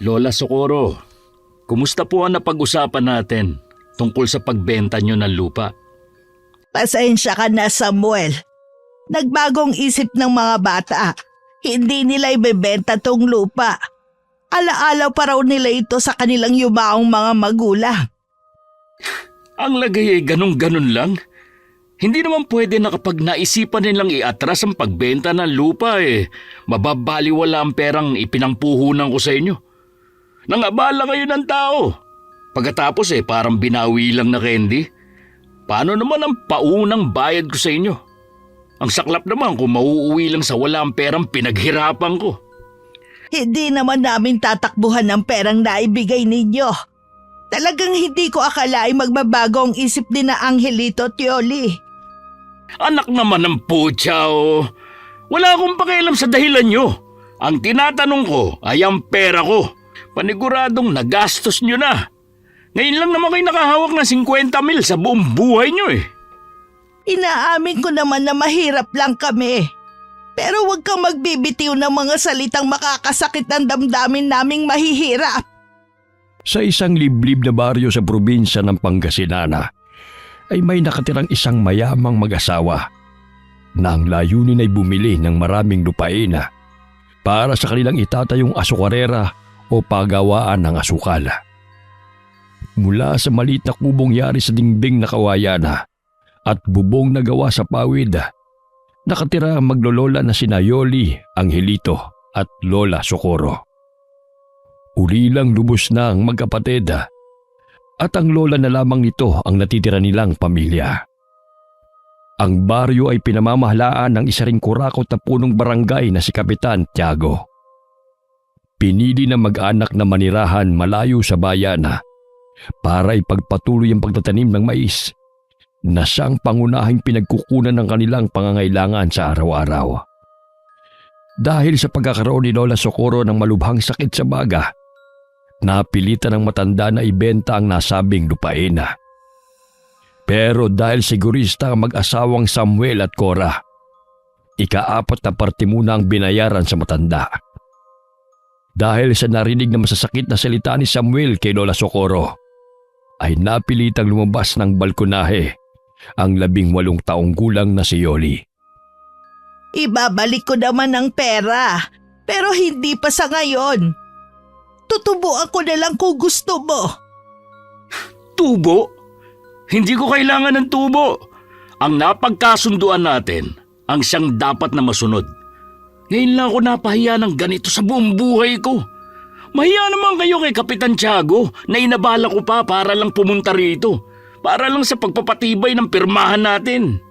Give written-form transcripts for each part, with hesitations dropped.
Lola Socorro, kumusta po ang napag-usapan natin tungkol sa pagbenta nyo ng lupa? Pasensya ka na, Samuel. Nagbagong isip ng mga bata. Hindi nila ibebenta tong lupa. Alaalaw pa raw nila ito sa kanilang yumaong mga magulang. Ang lagay ay ganun-ganun lang. Hindi naman pwede na kapag naisipan nilang iatras ang pagbenta ng lupa mababaliwala ang perang ipinangpuhunan ko sa inyo. Nangabala kayo ng tao. Pagkatapos parang binawi lang na candy. Paano naman ang paunang bayad ko sa inyo? Ang saklap naman kung mauuwi lang sa wala ang perang pinaghirapan ko. Hindi naman namin tatakbuhan ng perang naibigay ninyo. Talagang hindi ko akalaing magbabago ang isip ni na Angelito at Yoli. Anak naman ng putya Wala akong pakialam sa dahilan nyo. Ang tinatanong ko ay ang pera ko. Paniguradong nagastos nyo na. Ngayon lang naman kayo nakahawak ng 50 mil sa buong buhay nyo Inaamin ko naman na mahirap lang kami. Pero huwag kang magbibitiw ng mga salitang makakasakit ng damdamin naming mahihirap. Sa isang liblib na baryo sa probinsya ng Pangasinan ay may nakatirang isang mayamang mag-asawa na ang layunin ay bumili ng maraming lupain para sa kanilang itatayong asukarera o pagawaan ng asukal. Mula sa maliit na kubong yari sa dingbing na kawayan at bubong na gawa sa pawid, nakatira ang maglolola na sina Yoli, Angelito at Lola Socorro. Ulilang lubos na ang magkapatid at ang lola na lamang nito ang natitira nilang pamilya. Ang baryo ay pinamamahalaan ng isa ring kurakot na punong barangay na si Kapitan Tiago. Pinili ng mag-anak na manirahan malayo sa bayan para ipagpatuloy ang pagtatanim ng mais na siyang pangunahing pinagkukunan ng kanilang pangangailangan sa araw-araw. Dahil sa pagkakaroon ni Lola Socorro ng malubhang sakit sa baga, napilitan ng matanda na ibenta ang nasabing lupain. Pero dahil sigurista ang mag-asawang Samuel at Cora, ika-4 na parte muna ang binayaran sa matanda. Dahil sa narinig na masasakit na salita ni Samuel kay Lola Socorro, ay napilitang lumabas ng balkonahe ang 18 taong gulang na si Yoli. Ibabalik ko naman ang pera, pero hindi pa sa ngayon. Tutubuan ko na lang kung gusto mo. Tubo? Hindi ko kailangan ng tubo. Ang napagkasunduan natin ang siyang dapat na masunod. Ngayon lang ako napahiya ng ganito sa buong buhay ko. Mahiya naman kayo kay Kapitan Tiago na inabala ko pa para lang pumunta rito. Para lang sa pagpapatibay ng pirmahan natin.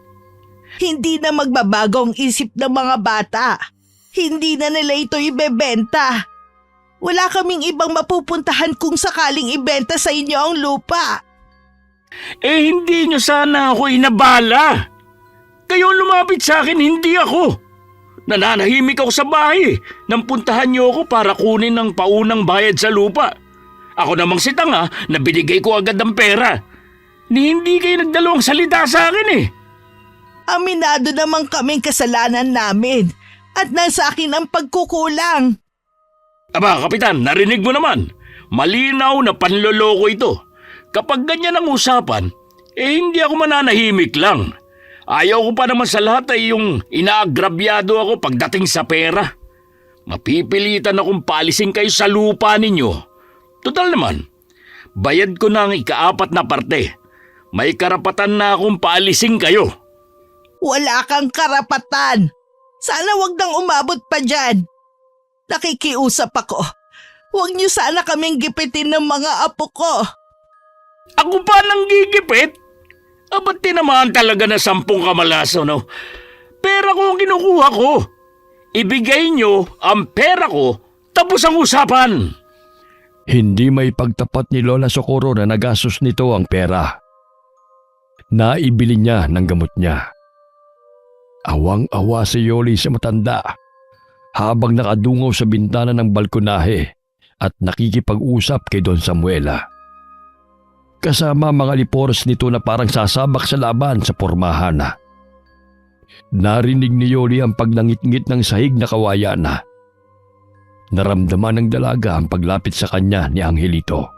Hindi na magbabago ang isip ng mga bata. Hindi na nila ito ibebenta. Wala kaming ibang mapupuntahan kung sakaling ibenta sa inyo ang lupa. Hindi nyo sana ako inabala. Kayo lumapit sa akin, hindi ako. Nananahimik ako sa bahay nang puntahan nyo ako para kunin ang paunang bayad sa lupa. Ako namang si tanga na binigay ko agad ang pera. Hindi kayo nagdalawang salita sa akin Aminado naman kaming kasalanan namin at nasa akin ang pagkukulang. Aba, Kapitan, narinig mo naman. Malinaw na panloloko ito. Kapag ganyan ang usapan, hindi ako mananahimik lang. Ayaw ko pa naman sa lahat ay yung inaagrabyado ako pagdating sa pera. Mapipilitan akong paalisin kayo sa lupa ninyo. Total naman, bayad ko na ang ika-4 na parte. May karapatan na akong paalisin kayo. Wala kang karapatan. Sana wag nang umabot pa dyan. Nakikiusap ako. Huwag niyo sana kaming gipitin ng mga apo ko. Ako pa nang gigipit? Ba't tinamaan talaga na 10 kamalaso, no? Pera ko ang kinukuha ko. Ibigay nyo ang pera ko, tapos ang usapan. Hindi may pagtapat ni Lola Socorro na nagastos nito ang pera. Naibili niya ng gamot niya. Awang-awa si Yoli sa matanda habang nakadungaw sa bintana ng balkonahe at nakikipag-usap kay Don Samuela. Kasama mga liporos nito na parang sasabak sa laban sa pormahan. Narinig ni Yoli ang pagnangit-ngit ng sahig na kawayan. Naramdaman ng dalaga ang paglapit sa kanya ni Angelito.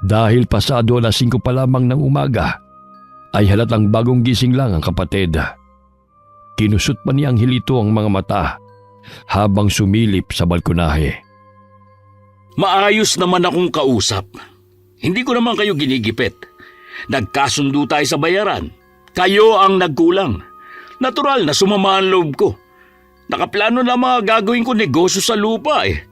Dahil pasado 5 pa lamang ng umaga, ay halatang bagong gising lang ang kapatid. Kinusot pa ni Angelito ang mga mata habang sumilip sa balkonahe. Maayos naman akong kausap. Hindi ko naman kayo ginigipit. Nagkasundo tayo sa bayaran. Kayo ang nagkulang. Natural na sumama ang loob ko. Nakaplano na mga gagawin ko negosyo sa lupa eh.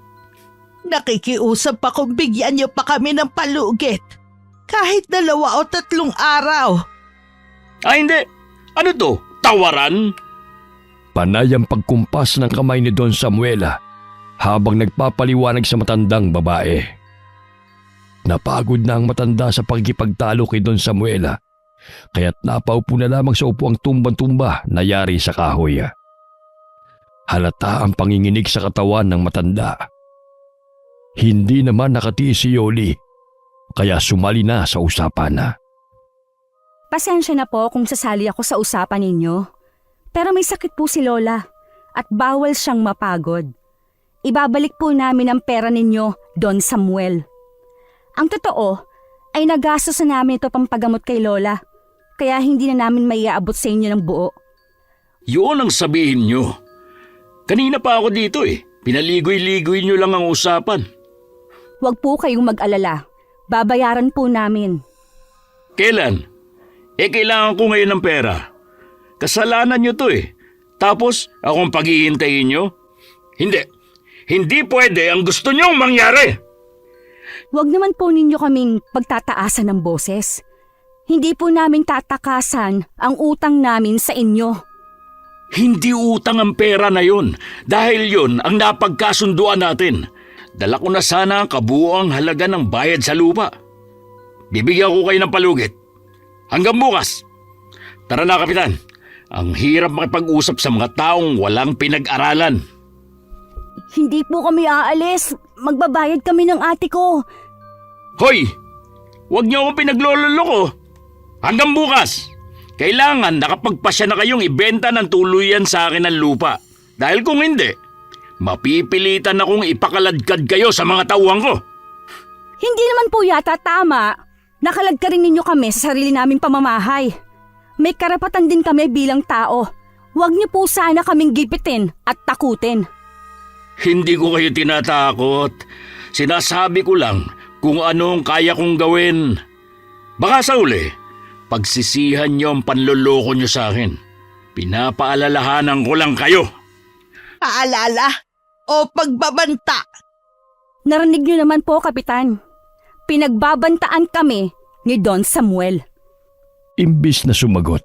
Nakikiusap pa kung bigyan niyo pa kami ng palugit. Kahit 2 o 3 araw. Hindi. Ano to? Tawaran? Panay ang pagkumpas ng kamay ni Don Samuel habang nagpapaliwanag sa matandang babae. Napagod na ang matanda sa pagkipagtalo kay Don Samuel, kaya't napaupo na lamang sa upuang tumbang-tumba na yari sa kahoy. Halata ang panginginig sa katawan ng matanda. Hindi naman nakatiis si Yoli, kaya sumali na sa usapan. Pasensya na po kung sasali ako sa usapan ninyo. Pero may sakit po si Lola at bawal siyang mapagod. Ibabalik po namin ang pera ninyo, Don Samuel. Ang totoo ay nagastos na namin ito pampagamot kay Lola, kaya hindi na namin maiaabot sa inyo ng buo. Yun ang sabihin nyo. Kanina pa ako dito eh. Pinaligoy-ligoy nyo lang ang usapan. Huwag po kayong mag-alala. Babayaran po namin. Kailan? Kailangan ko ngayon ng pera. Kasalanan nyo to eh. Tapos, akong paghihintayin nyo? Hindi. Hindi pwede ang gusto nyong mangyari. Huwag naman po ninyo kaming pagtataasan ng boses. Hindi po namin tatakasan ang utang namin sa inyo. Hindi utang ang pera na yun. Dahil yun ang napagkasunduan natin. Dala ko na sana ang kabuoang halaga ng bayad sa lupa. Bibigyan ko kayo ng palugit. Hanggang bukas. Tara na, Kapitan. Ang hirap makipag-usap sa mga taong walang pinag-aralan. Hindi po kami aalis. Magbabayad kami ng ate ko. Hoy! Huwag niyo akong pinaglololoko. Hanggang bukas. Kailangan nakapagpasya na kayong ibenta ng tuluyan sa akin ng lupa. Dahil kung hindi, mapipilitan akong ipakaladkad kayo sa mga tauhan ko. Hindi naman po yata tama. Nakaladka rin ninyo kami sa sarili naming pamamahay. May karapatan din kami bilang tao. Huwag niyo po sana kaming gipitin at takutin. Hindi ko kayo tinatakot. Sinasabi ko lang kung anong kaya kong gawin. Baka sa uli, pagsisihan niyo ang panloloko niyo sa akin. Pinapaalalahanan ko lang kayo. Paalala o pagbabanta? Narinig niyo naman po, Kapitan. Pinagbabantaan kami ni Don Samuel. Imbis na sumagot,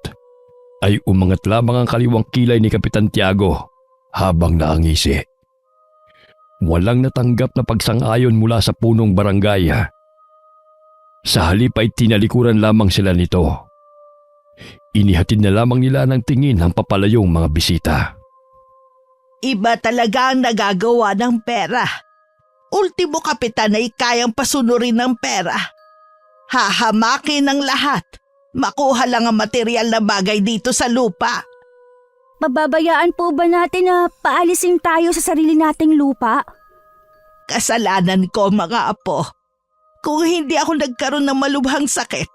ay umangat lamang ang kaliwang kilay ni Kapitan Tiago habang naangisi. Walang natanggap na pagsang-ayon mula sa punong barangay. Sa halip ay tinalikuran lamang sila nito. Inihatid na lamang nila ng tingin ang papalayong mga bisita. Iba talaga ang nagagawa ng pera. Ultimo, Kapitan, ay kayang pasunurin ng pera. Hahamakin ng lahat. Makuha lang ang material na bagay dito sa lupa. Pababayaan po ba natin na paalisin tayo sa sarili nating lupa? Kasalanan ko, mga apo. Kung hindi ako nagkaroon ng malubhang sakit,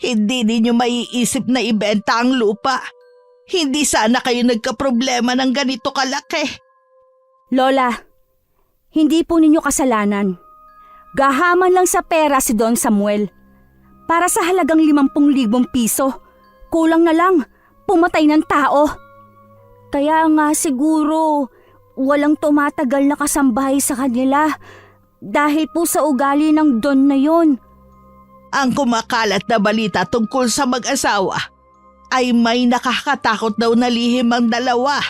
hindi ninyo maiisip na ibenta ang lupa. Hindi sana kayo nagkaproblema ng ganito kalaki. Lola, hindi po ninyo kasalanan. Gahaman lang sa pera si Don Samuel. Para sa halagang 50,000 piso, kulang na lang, pumatay ng tao. Kaya nga siguro walang tumatagal na kasambahay sa kanila dahil po sa ugali ng Don na yon. Ang kumakalat na balita tungkol sa mag-asawa ay may nakakatakot daw na lihim ang dalawa.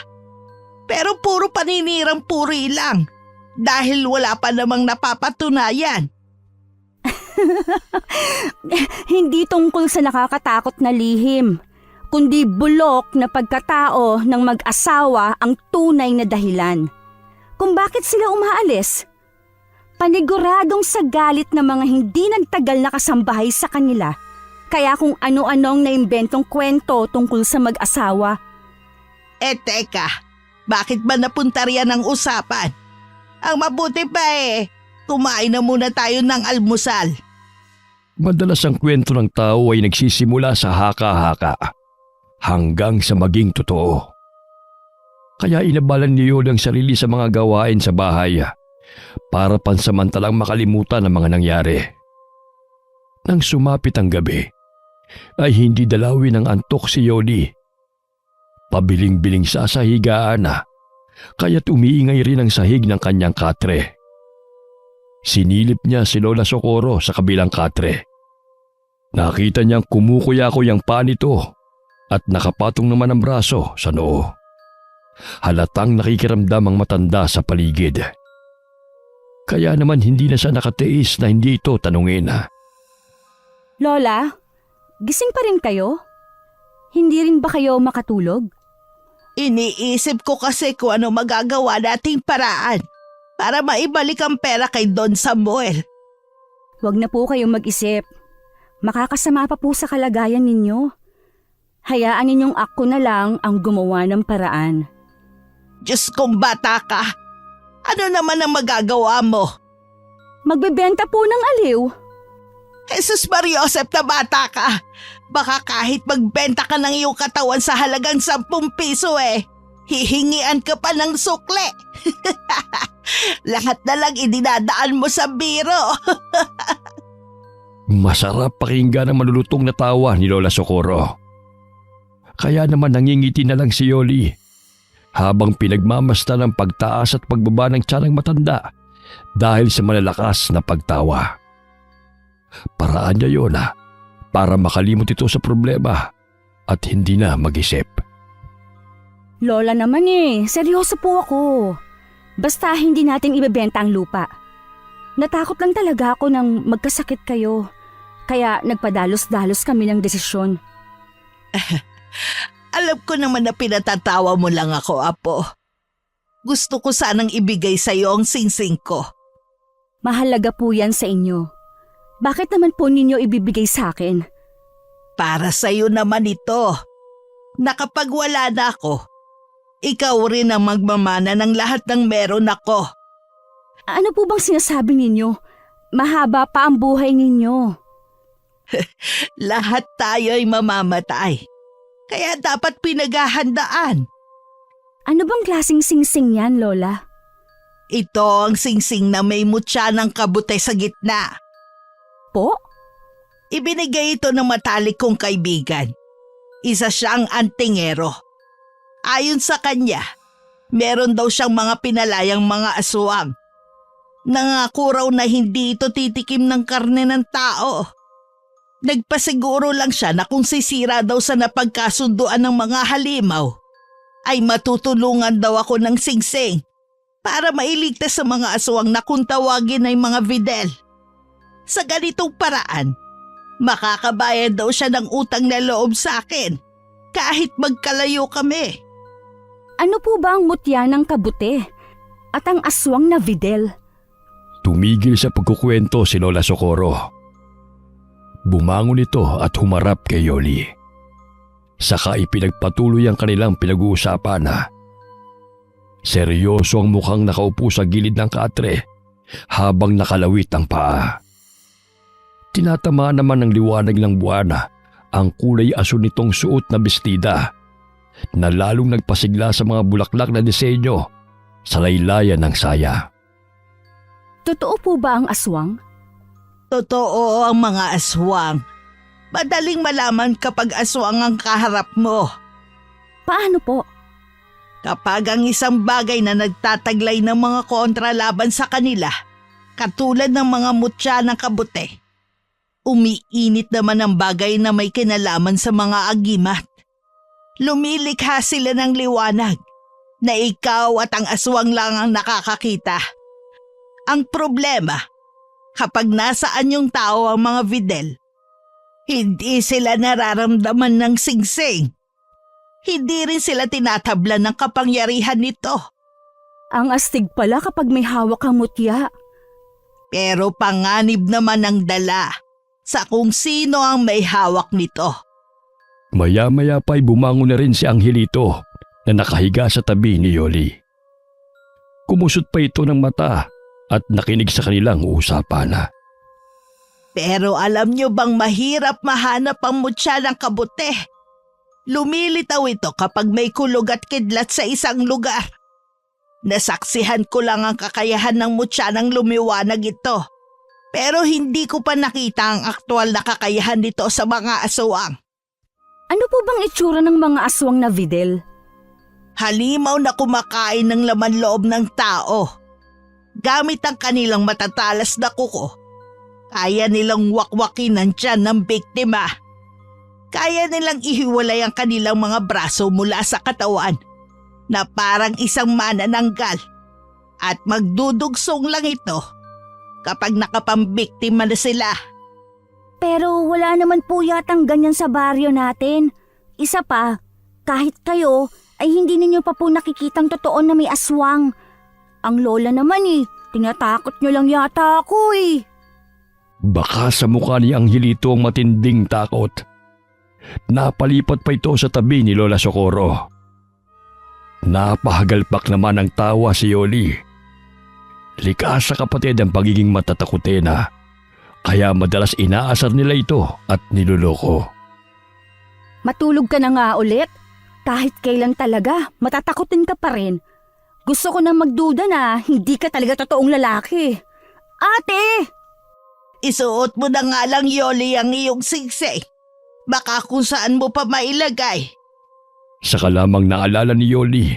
Pero puro paninirang puri lang dahil wala pa namang napapatunayan. Hindi tungkol sa nakakatakot na lihim, kundi bulok na pagkatao ng mag-asawa ang tunay na dahilan kung bakit sila umaalis. Paniguradong sa galit ng mga hindi nagtagal na kasambahay sa kanila, kaya kung ano-anong naimbentong kwento tungkol sa mag-asawa. Teka, bakit ba napunta riyan ang usapan? Ang mabuti pa kumain na muna tayo ng almusal. Madalas ang kwento ng tao ay nagsisimula sa haka-haka hanggang sa maging totoo. Kaya inabalan ni Yoli ang sarili sa mga gawain sa bahay para pansamantalang makalimutan ang mga nangyari. Nang sumapit ang gabi, ay hindi dalawin ng antok si Yoli. Pabiling-biling siya sa higaan kaya't umiingay rin ang sahig ng kanyang katre. Sinilip niya si Lola Socorro sa kabilang katre. Nakita niyang kumukuya-kuy ang paa nito at nakapatong naman ang braso sa noo. Halatang nakikiramdam ang matanda sa paligid. Kaya naman hindi na siya nakatiis na hindi ito tanungin. Lola, gising pa rin kayo? Hindi rin ba kayo makatulog? Iniisip ko kasi kung ano magagawa nating paraan para maibalik ang pera kay Don Samuel. Huwag na po kayong mag-isip. Makakasama pa po sa kalagayan ninyo. Hayaan ninyong ako na lang ang gumawa ng paraan. Diyos kong bata ka, ano naman ang magagawa mo? Magbebenta po ng aliw. Jesus Mariosep na bata ka, baka kahit magbenta ka ng iyong katawan sa halagang 10 piso hihingian ka pa ng sukle. Lahat na lang idinadaan mo sa biro. Masarap pakinggan ang malulutong na tawa ni Lola Socorro. Kaya naman nangingiti na lang si Yoli habang pinagmamasdan ang pagtaas at pagbaba ng tiyanang matanda dahil sa malalakas na pagtawa. Paraan niya yun para makalimot ito sa problema at hindi na mag-isip. Lola naman seryoso po ako. Basta hindi natin ibebenta ang lupa. Natakot lang talaga ako nang magkasakit kayo. Kaya nagpadalos-dalos kami ng desisyon. Alam ko naman na pinatatawa mo lang ako, Apo. Gusto ko sanang ibigay sa iyo ang singsing ko. Mahalaga po yan sa inyo. Bakit naman po ninyo ibibigay sa akin? Para sa iyo naman ito. Na kapag wala na ako, ikaw rin ang magmamana ng lahat ng meron ako. Ano po bang sinasabi ninyo? Mahaba pa ang buhay ninyo. Lahat tayo ay mamamatay. Kaya dapat pinaghahandaan. Ano bang klaseng singsing yan, Lola? Ito ang singsing na may mutya ng kabute sa gitna. Po? Ibinigay ito ng matalik kong kaibigan. Isa siyang antingero. Ayon sa kanya, meron daw siyang mga pinalayang mga aswang. Nangako raw na hindi ito titikim ng karne ng tao. Nagpasiguro lang siya na kung sisira daw sa napagkasunduan ng mga halimaw, ay matutulungan daw ako ng singsing para mailigtas sa mga aswang na kung tawagin ay mga videl. Sa ganitong paraan, makakabayad daw siya ng utang na loob sa akin kahit magkalayo kami. Ano po ba ang mutya ng kabute at ang aswang na videl? Tumigil sa pagkukwento si Lola Socorro. Bumangon ito at humarap kay Yoli. Saka ipinagpatuloy ang kanilang pinag-uusapan. Seryoso ang mukhang nakaupo sa gilid ng katre habang nakalawit ang paa. Tinatamaan naman ng liwanag ng buwan ang kulay aso nitong suot na bestida na lalong nagpasigla sa mga bulaklak na disenyo sa laylayan ng saya. Totoo po ba ang aswang? Totoo ang mga aswang. Madaling malaman kapag aswang ang kaharap mo. Paano po? Kapag ang isang bagay na nagtataglay ng mga kontra laban sa kanila, katulad ng mga mutya ng kabute, umiinit naman ang bagay na may kinalaman sa mga agimat. Lumilikha sila ng liwanag na ikaw at ang aswang lang ang nakakakita. Ang problema, kapag nasaan yung tao ang mga videl, hindi sila nararamdaman ng singsing. Hindi rin sila tinatablan ng kapangyarihan nito. Ang astig pala kapag may hawak ang mutya. Pero panganib naman ang dala sa kung sino ang may hawak nito. Maya-maya pa'y bumangon na rin si Angelito na nakahiga sa tabi ni Yoli. Kumusot pa ito ng mata at nakinig sa kanilang usapan. Pero alam nyo bang mahirap mahanap ang mutya ng kabute? Lumilitaw ito kapag may kulog at kidlat sa isang lugar. Nasaksihan ko lang ang kakayahan ng mutya ng lumiwanag ito. Pero hindi ko pa nakita ang aktwal na kakayahan nito sa mga aswang. Ano po bang itsura ng mga aswang na Videl? Halimaw na kumakain ng laman loob ng tao. Gamit ang kanilang matatalas na kuko, kaya nilang wakwakin ang tiyan ng biktima. Kaya nilang ihiwalay ang kanilang mga braso mula sa katawan na parang isang manananggal at magdudugsong lang ito kapag nakapambiktima na sila. Pero wala naman po yatang ganyan sa baryo natin. Isa pa, kahit kayo ay hindi ninyo pa po nakikitang totoo na may aswang. Ang lola naman tinatakot nyo lang yata ako Baka sa mukha ni Angelito ang matinding takot. Napalipat pa ito sa tabi ni Lola Socorro. Napahagalpak naman ng tawa si Yoli. Likas sa kapatid ang pagiging matatakutin kaya madalas inaasar nila ito at niloloko. Matulog ka na nga ulit. Kahit kailan talaga, matatakutin ka pa rin. Gusto ko na magduda na hindi ka talaga totoong lalaki. Ate! Isuot mo na nga lang, Yoli, ang iyong singsing. Baka kung saan mo pa mailagay. Saka lamang naalala ni Yoli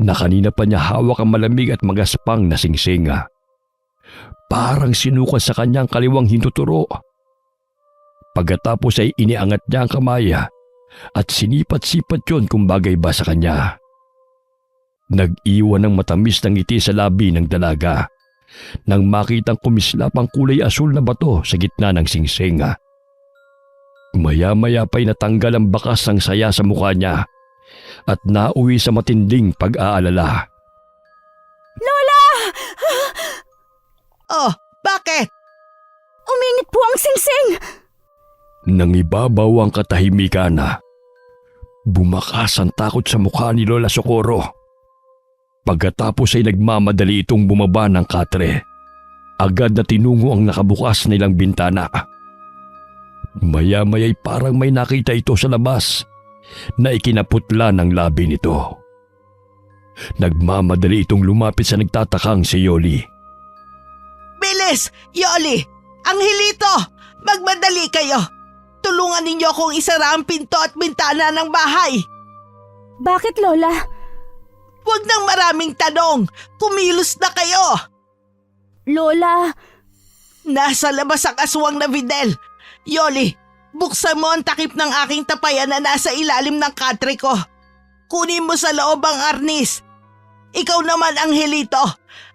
na kanina pa niya hawak ang malamig at magaspang na singsinga. Parang sinukat sa kanyang kaliwang hintuturo. Pagkatapos ay iniangat niya ang kamay at sinipat-sipat yon kung bagay ba sa kanya. Nag-iwan ng matamis na ngiti sa labi ng dalaga nang makitang kumislap ang kulay asul na bato sa gitna ng singsinga. Maya-maya pa'y natanggal ang bakas ng saya sa mukha niya at nauwi sa matinding pag-aalala. Lola! Oh, bakit? Umingit po ang singsing! Nangibabaw ang katahimikan bumakas ang takot sa mukha ni Lola Socorro. Pagkatapos ay nagmamadali itong bumaba ng katre. Agad na tinungo ang nakabukas nilang bintana. Maya-maya'y parang may nakita ito sa labas na ikinaputla ng labi nito. Nagmamadali itong lumapit sa nagtatakang si Yoli. Bilis! Yoli! Angelito! Magmadali kayo! Tulungan ninyo akong isara ang pinto at bintana ng bahay. Bakit, Lola? Huwag nang maraming tanong. Kumilos na kayo. Lola, Nasa labas ang aswang na Videl. Yoli, buksan mo ang takip ng aking tapayan na nasa ilalim ng katre ko. Kunin mo sa loob ang arnis. Ikaw naman, Angelito,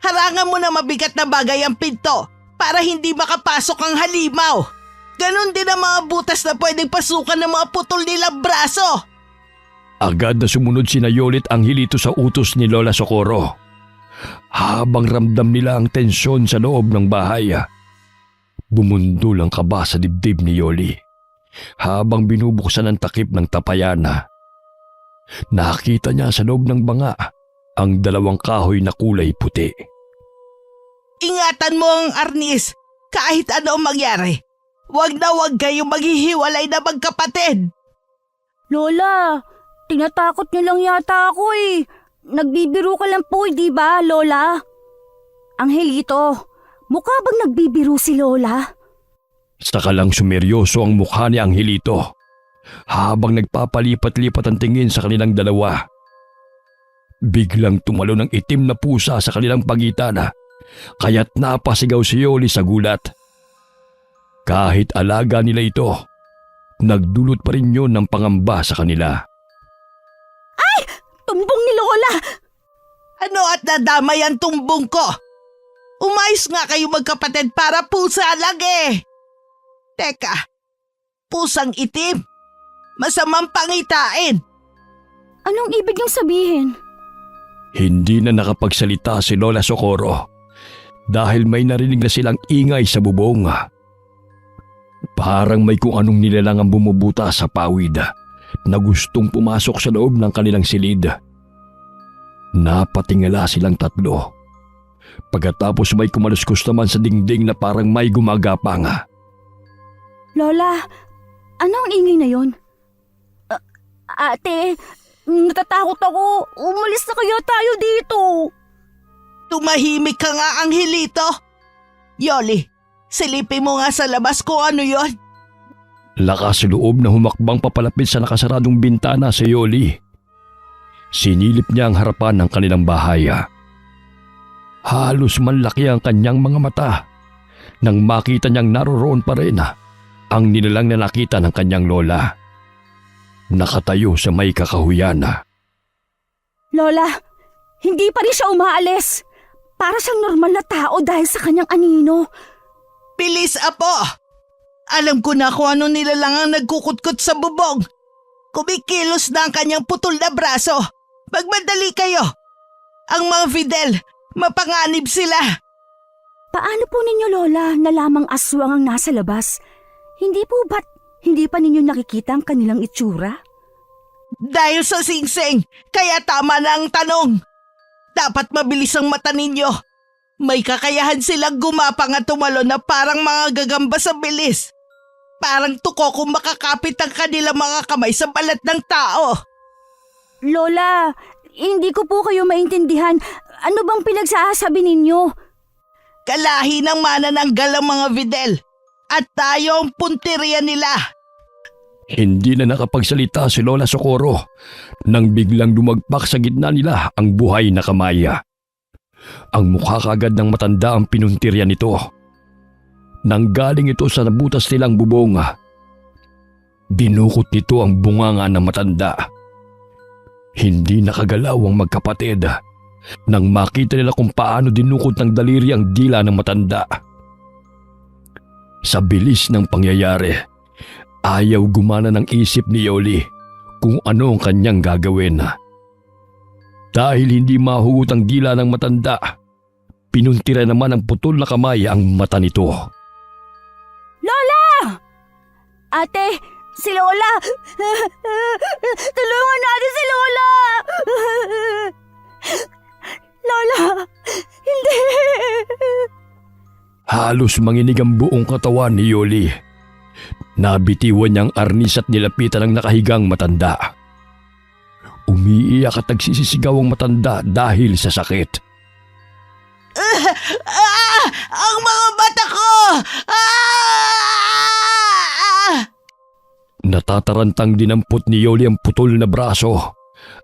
harangan mo na mabigat na bagay ang pinto para hindi makapasok ang halimaw. Ganon din ang mga butas na pwedeng pasukan ng mga putol nilang braso. Agad na sumunod sina Yolit Angelito sa utos ni Lola Socorro. Habang ramdam nila ang tensyon sa loob ng bahay, bumundol ang kaba sa dibdib ni Yoli habang binubuksan ang takip ng tapayana. Nakita niya sa loob ng banga ang dalawang kahoy na kulay puti. Ingatan mo ang arnis kahit ano ang mangyari. Huwag na huwag kayong maghihiwalay na magkapatid. Lola, tinatakot niyo lang yata ako Nagbibiro ka lang po, di ba, Lola? Angelito, mukha bang nagbibiro si Lola? Saka lang sumeryoso ang mukha ni Angelito habang nagpapalipat-lipat ang tingin sa kanilang dalawa. Biglang tumalo ng itim na pusa sa kanilang pagitan kaya't napasigaw si Yoli sa gulat. Kahit alaga nila ito, nagdulot pa rin yun ng pangamba sa kanila. Ay! Tumbong ni Lola! Ano at nadamay ang tumbong ko? Umayos nga kayo magkapatid para pusa lang Teka, pusang itim. Masamang pangitain. Anong ibig niyong sabihin? Hindi na nakapagsalita si Lola Socorro dahil may narinig na silang ingay sa bubong. Parang may kung anong nilalang ang bumubuta sa pawid na gustong pumasok sa loob ng kanilang silid. Napatingala silang tatlo Pagkatapos may kumaluskos naman sa dingding na parang may gumagapang. Lola, ano ang ingay na yon? Ate, natatakot ako. Umalis na kaya tayo dito. Tumahimik ka nga, Angelito. Yoli, silipin mo nga sa labas kung ano yon. Lakas loob na humakbang papalapit sa nakasaradong bintana si Yoli. Sinilip niya ang harapan ng kanilang bahay. Halos manlaki ang kanyang mga mata nang makita niyang naroroon pa rin ang nilalang na nakita ng kanyang lola. Nakatayo sa may kakahuyan. Lola, hindi pa rin siya umaalis. Para siyang normal na tao dahil sa kanyang anino. Bilis, Apo! Alam ko na kung ano nilalang ang nagkukutkot sa bubong. Kumikilos na ang kanyang putol na braso. Magmadali kayo! Ang mga Fidel, mapanganib sila! Paano po ninyo, Lola, na lamang aswang ang nasa labas? Hindi po ba't hindi pa ninyo nakikita ang kanilang itsura? Dahil sa singsing, kaya tama na ang tanong. Dapat mabilis ang mata ninyo. May kakayahan silang gumapang at tumalon na parang mga gagamba sa bilis. Parang tuko kung makakapit ang kanilang mga kamay sa balat ng tao. Lola, hindi ko po kayo maintindihan. Ano bang pinagsasabi ninyo? Kalahi ng manananggal ang mga Videl. At tayo ang punteriya nila. Hindi na nakapagsalita si Lola Socorro nang biglang lumagpak sa gitna nila ang buhay na kamaya. Ang mukha kagad ng matanda ang pinuntirya nito. Nanggaling ito sa nabutas nilang bubong. Dinukot nito ang bunganga ng matanda. Hindi nakagalaw ang magkapatid nang makita nila kung paano dinukot ng daliri ang dila ng matanda. Sa bilis ng pangyayari, ayaw gumana ng isip ni Yoli kung ano ang kanyang gagawin. Dahil hindi mahugot ang dila ng matanda, pinuntira naman ang putol na kamay ang mata nito. Lola! Ate, si Lola! Tulungan natin si Lola! Lola! Hindi! Halos manginig ang buong katawan ni Yoli. Nabitiwan niyang arnis at nilapitan ang nakahigang matanda. Umiiyak at nagsisisigaw ang matanda dahil sa sakit. Ang mga bata ko! Natatarantang dinampot ni Yoli ang putol na braso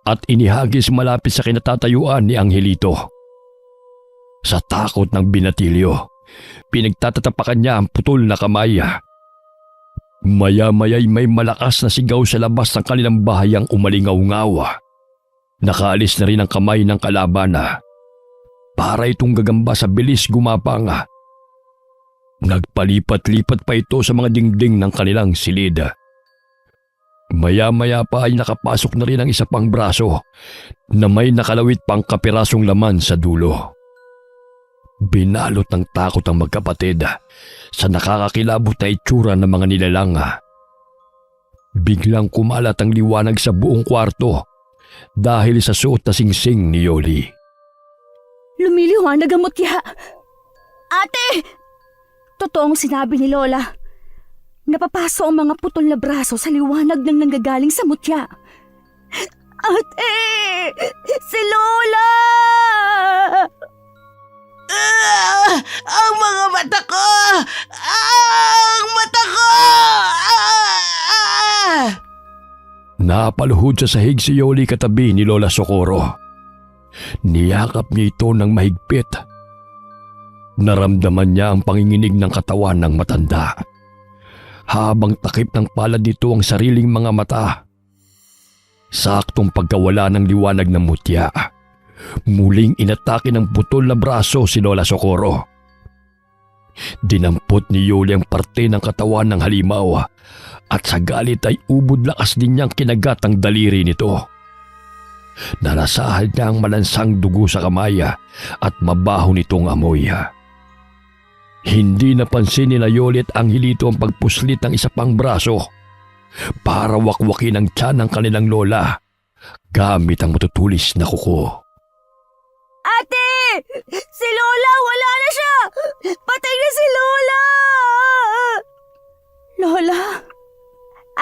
at inihagis malapit sa kinatatayuan ni Angelito. Sa takot ng binatilyo, pinagtatatapakan niya ang putol na kamay. Maya-maya'y may malakas na sigaw sa labas ng kanilang bahay ang umalingaw-ngaw. Nakaalis na rin ang kamay ng kalaban. Para itong gagamba sa bilis gumapang. Nagpalipat-lipat pa ito sa mga dingding ng kanilang silid. Maya-maya pa ay nakapasok na rin ang isa pang braso na may nakalawit pang kapirasong laman sa dulo. Binalot ng takot ang magkapatid sa nakakakilabot na itsura ng mga nilalang. Biglang kumalat ang liwanag sa buong kwarto dahil sa suot na singsing ni Yoli. Lumiliwanag ang mutya! Ate! Totoong sinabi ni Lola. Napapaso ang mga putol na braso sa liwanag ng nanggagaling sa mutya. Ate! Si Lola! Ang mga mata ko! Ang mata ko! Napaluhod sa sahig si Yoli katabi ni Lola Socorro. Niyakap niya ito ng mahigpit. Naramdaman niya ang panginginig ng katawan ng matanda. Habang takip ng palad nito ang sariling mga mata. Saktong pagkawala ng liwanag ng mutya, muling inatake ng putol na braso si Lola Socorro. Dinampot ni Yoli ang parte ng katawan ng halimaw at sa galit ay ubod lakas din niyang kinagat ang daliri nito. Narasahan niya ang malansang dugo sa kamay at mabaho nitong amoy. Hindi napansin ni Yoli at Angelito ang pagpuslit ng isa pang braso para wakwakin ang tiyan ng kanilang lola gamit ang matutulis na kuko. Ate! Si Lola!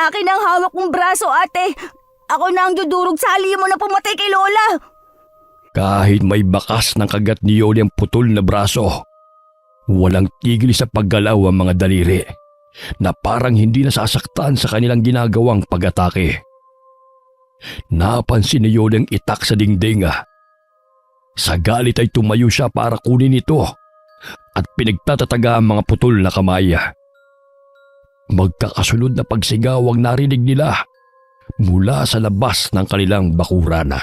Akin ang hawak mong braso, ate. Ako na ang dudurog sa halimo na pumatay kay Lola. Kahit may bakas ng kagat ni Yoli ang putol na braso, walang tigil sa paggalaw ang mga daliri na parang hindi nasasaktan sa kanilang ginagawang pag-atake. Napansin ni Yoli ang itak sa dingding. Sa galit ay tumayo siya para kunin ito at pinagtatataga ang mga putol na kamay. Magkakasunod na pagsigaw ang narinig nila mula sa labas ng kanilang bakuran.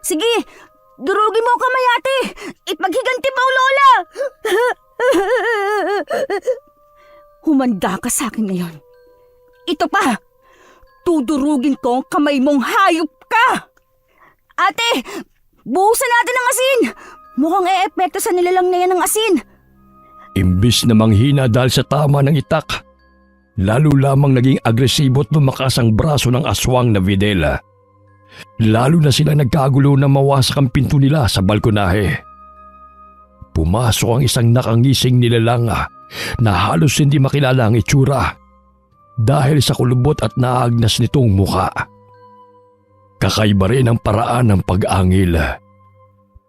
Sige, durugin mo ang kamay, ate. Ipaghiganti mo, Lola. Humanda ka sa akin ngayon. Ito pa, tudurugin ko ang kamay mong hayop ka. Ate, buhusan natin ng asin. Mukhang e-epekto sa nilalang na yan ng asin. Imbis na manghina dahil sa tama ng itak, lalo lamang naging agresibo at lumakas ang braso ng aswang na Videla. Lalo na sila nagkagulo na mawasak ang pinto nila sa balkonahe. Pumasok ang isang nakangising nilalang na halos hindi makilala ang itsura dahil sa kulubot at naagnas nitong muka. Kakaiba rin ang paraan ng pag-angil.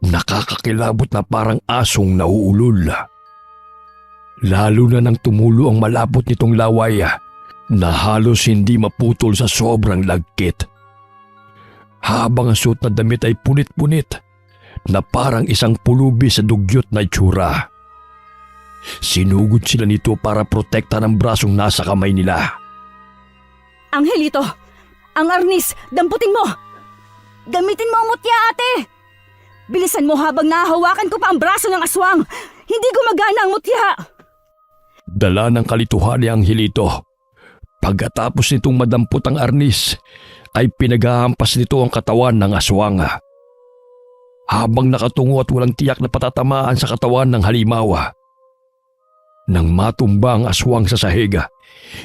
Nakakakilabot na parang asong nauulol. Lalo na nang tumulo ang malapot nitong laway na halos hindi maputol sa sobrang lagkit. Habang ang suot na damit ay punit-punit na parang isang pulubi sa dugyot na itsura. Sinugod sila nito para protekta ng brasong nasa kamay nila. Angelito, ang arnis, damputin mo. Gamitin mo ang mutya, ate. Bilisan mo habang nahahawakan ko pa ang braso ng aswang. Hindi gumagana ang mutya. Dala ng kalituhan ni Angelito. Pagkatapos nitong madampot ang arnis, ay pinaghahampas nito ang katawan ng aswang. Habang nakatungo at walang tiyak na patatamaan sa katawan ng halimaw. Nang matumba ang aswang sa sahig,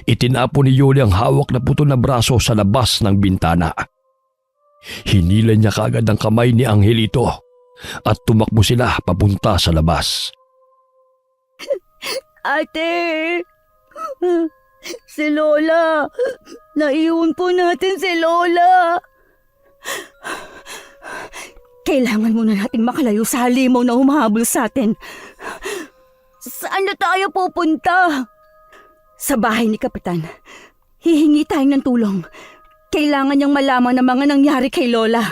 itinapon ni Yoli ang hawak na putol na braso sa labas ng bintana. Hinila niya kaagad ang kamay ni Angelito at tumakbo sila papunta sa labas. Ate, si Lola. Naiwan po natin si Lola. Kailangan muna nating makalayo sa halimaw na humahabol sa atin. Saan na tayo pupunta? Sa bahay ni Kapitan. Hihingi tayo ng tulong. Kailangan niyang malaman ang mga nangyari kay Lola.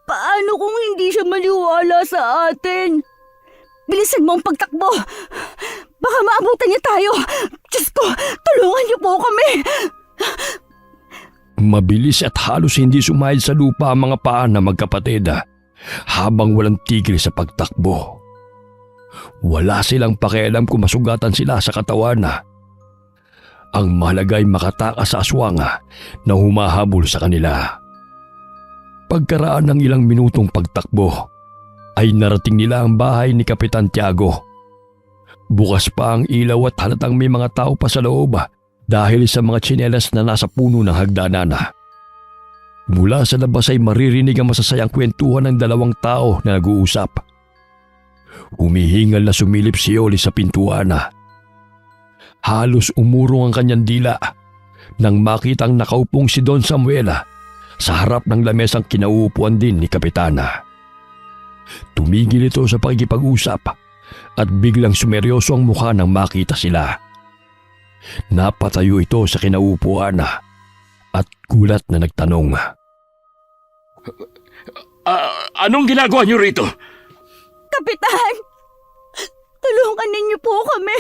Paano kung hindi siya maniwala sa atin? Bilisan mo ang pagtakbo. Baka maabutan niya tayo. Diyos ko, tulungan niyo po kami. Mabilis at halos hindi sumahid sa lupa ang mga paa na magkapatid habang walang tigil sa pagtakbo. Wala silang pakialam kung masugatan sila sa katawan. Ang mahalaga ay makatakas sa aswang na humahabol sa kanila. Pagkaraan ng ilang minutong pagtakbo, ay narating nila ang bahay ni Kapitan Tiago. Bukas pa ang ilaw at halatang may mga tao pa sa loob dahil sa mga tsinelas na nasa puno ng hagdanan. Mula sa labas ay maririnig ang masasayang kwentuhan ng dalawang tao na nag-uusap. Humihingal na sumilip si Yoli sa pintuan. Halos umurong ang kanyang dila nang makitang nakaupong si Don Samuel sa harap ng lamesang kinauupuan din ni Kapitana. Tumigil ito sa pakikipag-usap at biglang sumeryoso ang mukha nang makita sila. Napatayo ito sa kinauupuan at gulat na nagtanong. Anong ginagawa niyo rito? Kapitan, tulungan ninyo po kami.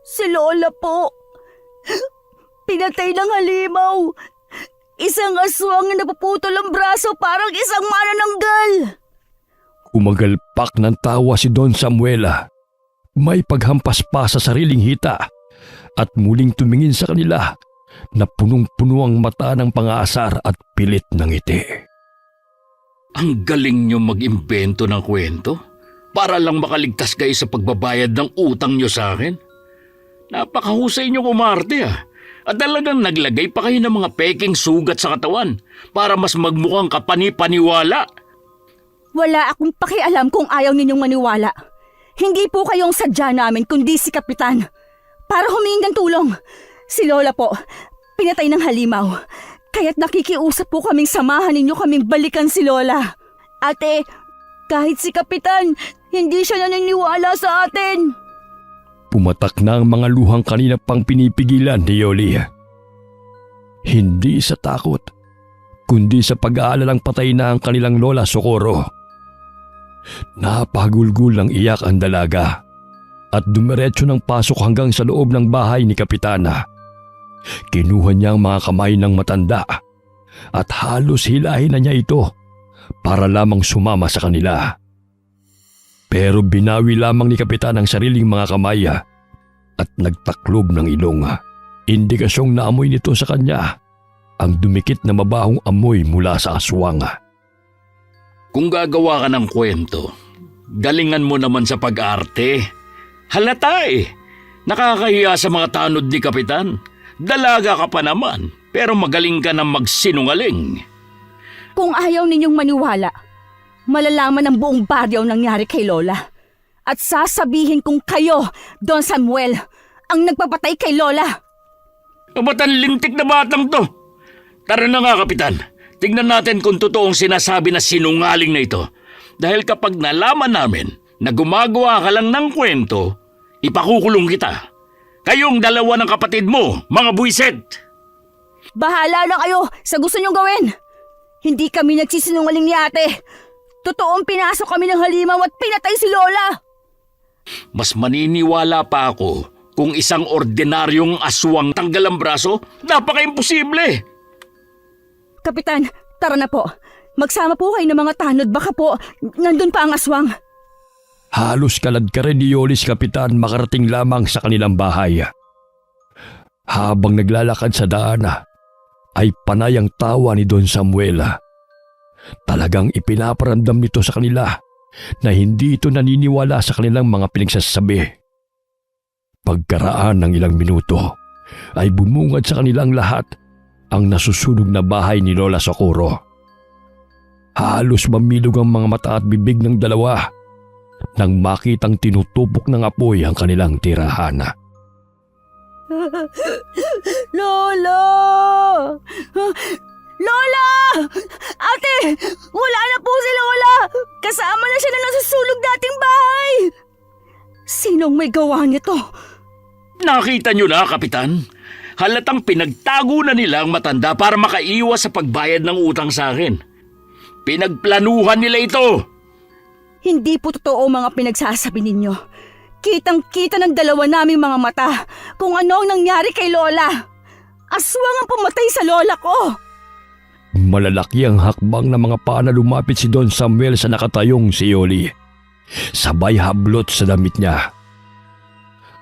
Si Lola po. Pinatay ng halimaw. Isang aswang na napuputol ang braso parang isang manananggal. Umagalpak ng tawa si Don Samuel. May paghampas pa sa sariling hita at muling tumingin sa kanila na punong-puno ang mata ng pang-aasar at pilit ng ngiti. Ang galing niyo mag-imbento ng kwento para lang makaligtas kayo sa pagbabayad ng utang niyo sa akin. Napakahusay niyo kumarte At talagang naglagay pa kayo ng mga peking sugat sa katawan para mas magmukhang kapani-paniwala. Wala akong pakialam kung ayaw ninyong maniwala. Hindi po kayong sadya namin kundi si Kapitan. Para humingi ng tulong. Si Lola po, pinatay ng halimaw. Kaya't nakikiusap po kaming samahan ninyo kaming balikan si Lola. Ate, kahit si Kapitan, hindi siya naniniwala sa atin. Pumatak na ang mga luhang kanina pang pinipigilan ni Yoli. Hindi sa takot, kundi sa pag-aalalang patay na ang kanilang lola Socorro. Napagulgul ng iyak ang dalaga at dumiretso ng pasok hanggang sa loob ng bahay ni Kapitana. Kinuha niya ang mga kamay ng matanda at halos hilahin na niya ito para lamang sumama sa kanila. Pero binawi lamang ni Kapitan ang sariling mga kamay at nagtaklob ng ilong. Indikasyong naamoy nito sa kanya ang dumikit na mabahong amoy mula sa aswang. Kung gagawa ka ng kwento, galingan mo naman sa pag-arte. Halata eh. Nakakahiya sa mga tanod ni Kapitan. Dalaga ka pa naman, pero magaling ka na magsinungaling. Kung ayaw ninyong maniwala, malalaman ng buong baryo ang nangyari kay Lola. At sasabihin kong kayo, Don Samuel, ang nagpapatay kay Lola. Ba't ang lintik na batang to? Tara na nga, Kapitan. Tignan natin kung totoong sinasabi na sinungaling na ito. Dahil kapag nalaman namin na gumagawa ka lang ng kwento, ipakukulong kita. Kayong dalawa ng kapatid mo, mga buwiset! Bahala na kayo sa gusto nyong gawin. Hindi kami nagsisinungaling ni ate. Totoong pinasok kami ng halimaw at pinatay si Lola. Mas maniniwala pa ako kung isang ordinaryong aswang tanggal ang braso, napaka-imposible! Kapitan, tara na po. Magsama po kayo ng mga tanod. Baka po, nandun pa ang aswang. Halos kalad ka rin ni Yolis Kapitan makarating lamang sa kanilang bahay. Habang naglalakad sa daan, ay panay ang tawa ni Don Samuel. Talagang ipinaparamdam nito sa kanila na hindi ito naniniwala sa kanilang mga pinagsasabi. Pagkaraan ng ilang minuto, ay bumungad sa kanilang lahat ang nasusunog na bahay ni Lola Socorro. Halos mamilog ang mga mata at bibig ng dalawa nang makitang tinutupok ng apoy ang kanilang tirahan. Lola! Lola! Ate! Wala na po si Lola! Kasama na siya na nasusunog dating bahay! Sinong may gawa nito? Nakita niyo na, Kapitan? Halatang pinagtago na nila ang matanda para makaiwas sa pagbayad ng utang sa akin. Pinagplanuhan nila ito! Hindi po totoo mga pinagsasabi ninyo. Kitang-kita ng dalawa naming mga mata kung ano ang nangyari kay Lola. Aswang ang pumatay sa lola ko. Malalaki ang hakbang ng mga paa na lumapit si Don Samuel sa nakatayong si Yoli. Sabay hablot sa damit niya.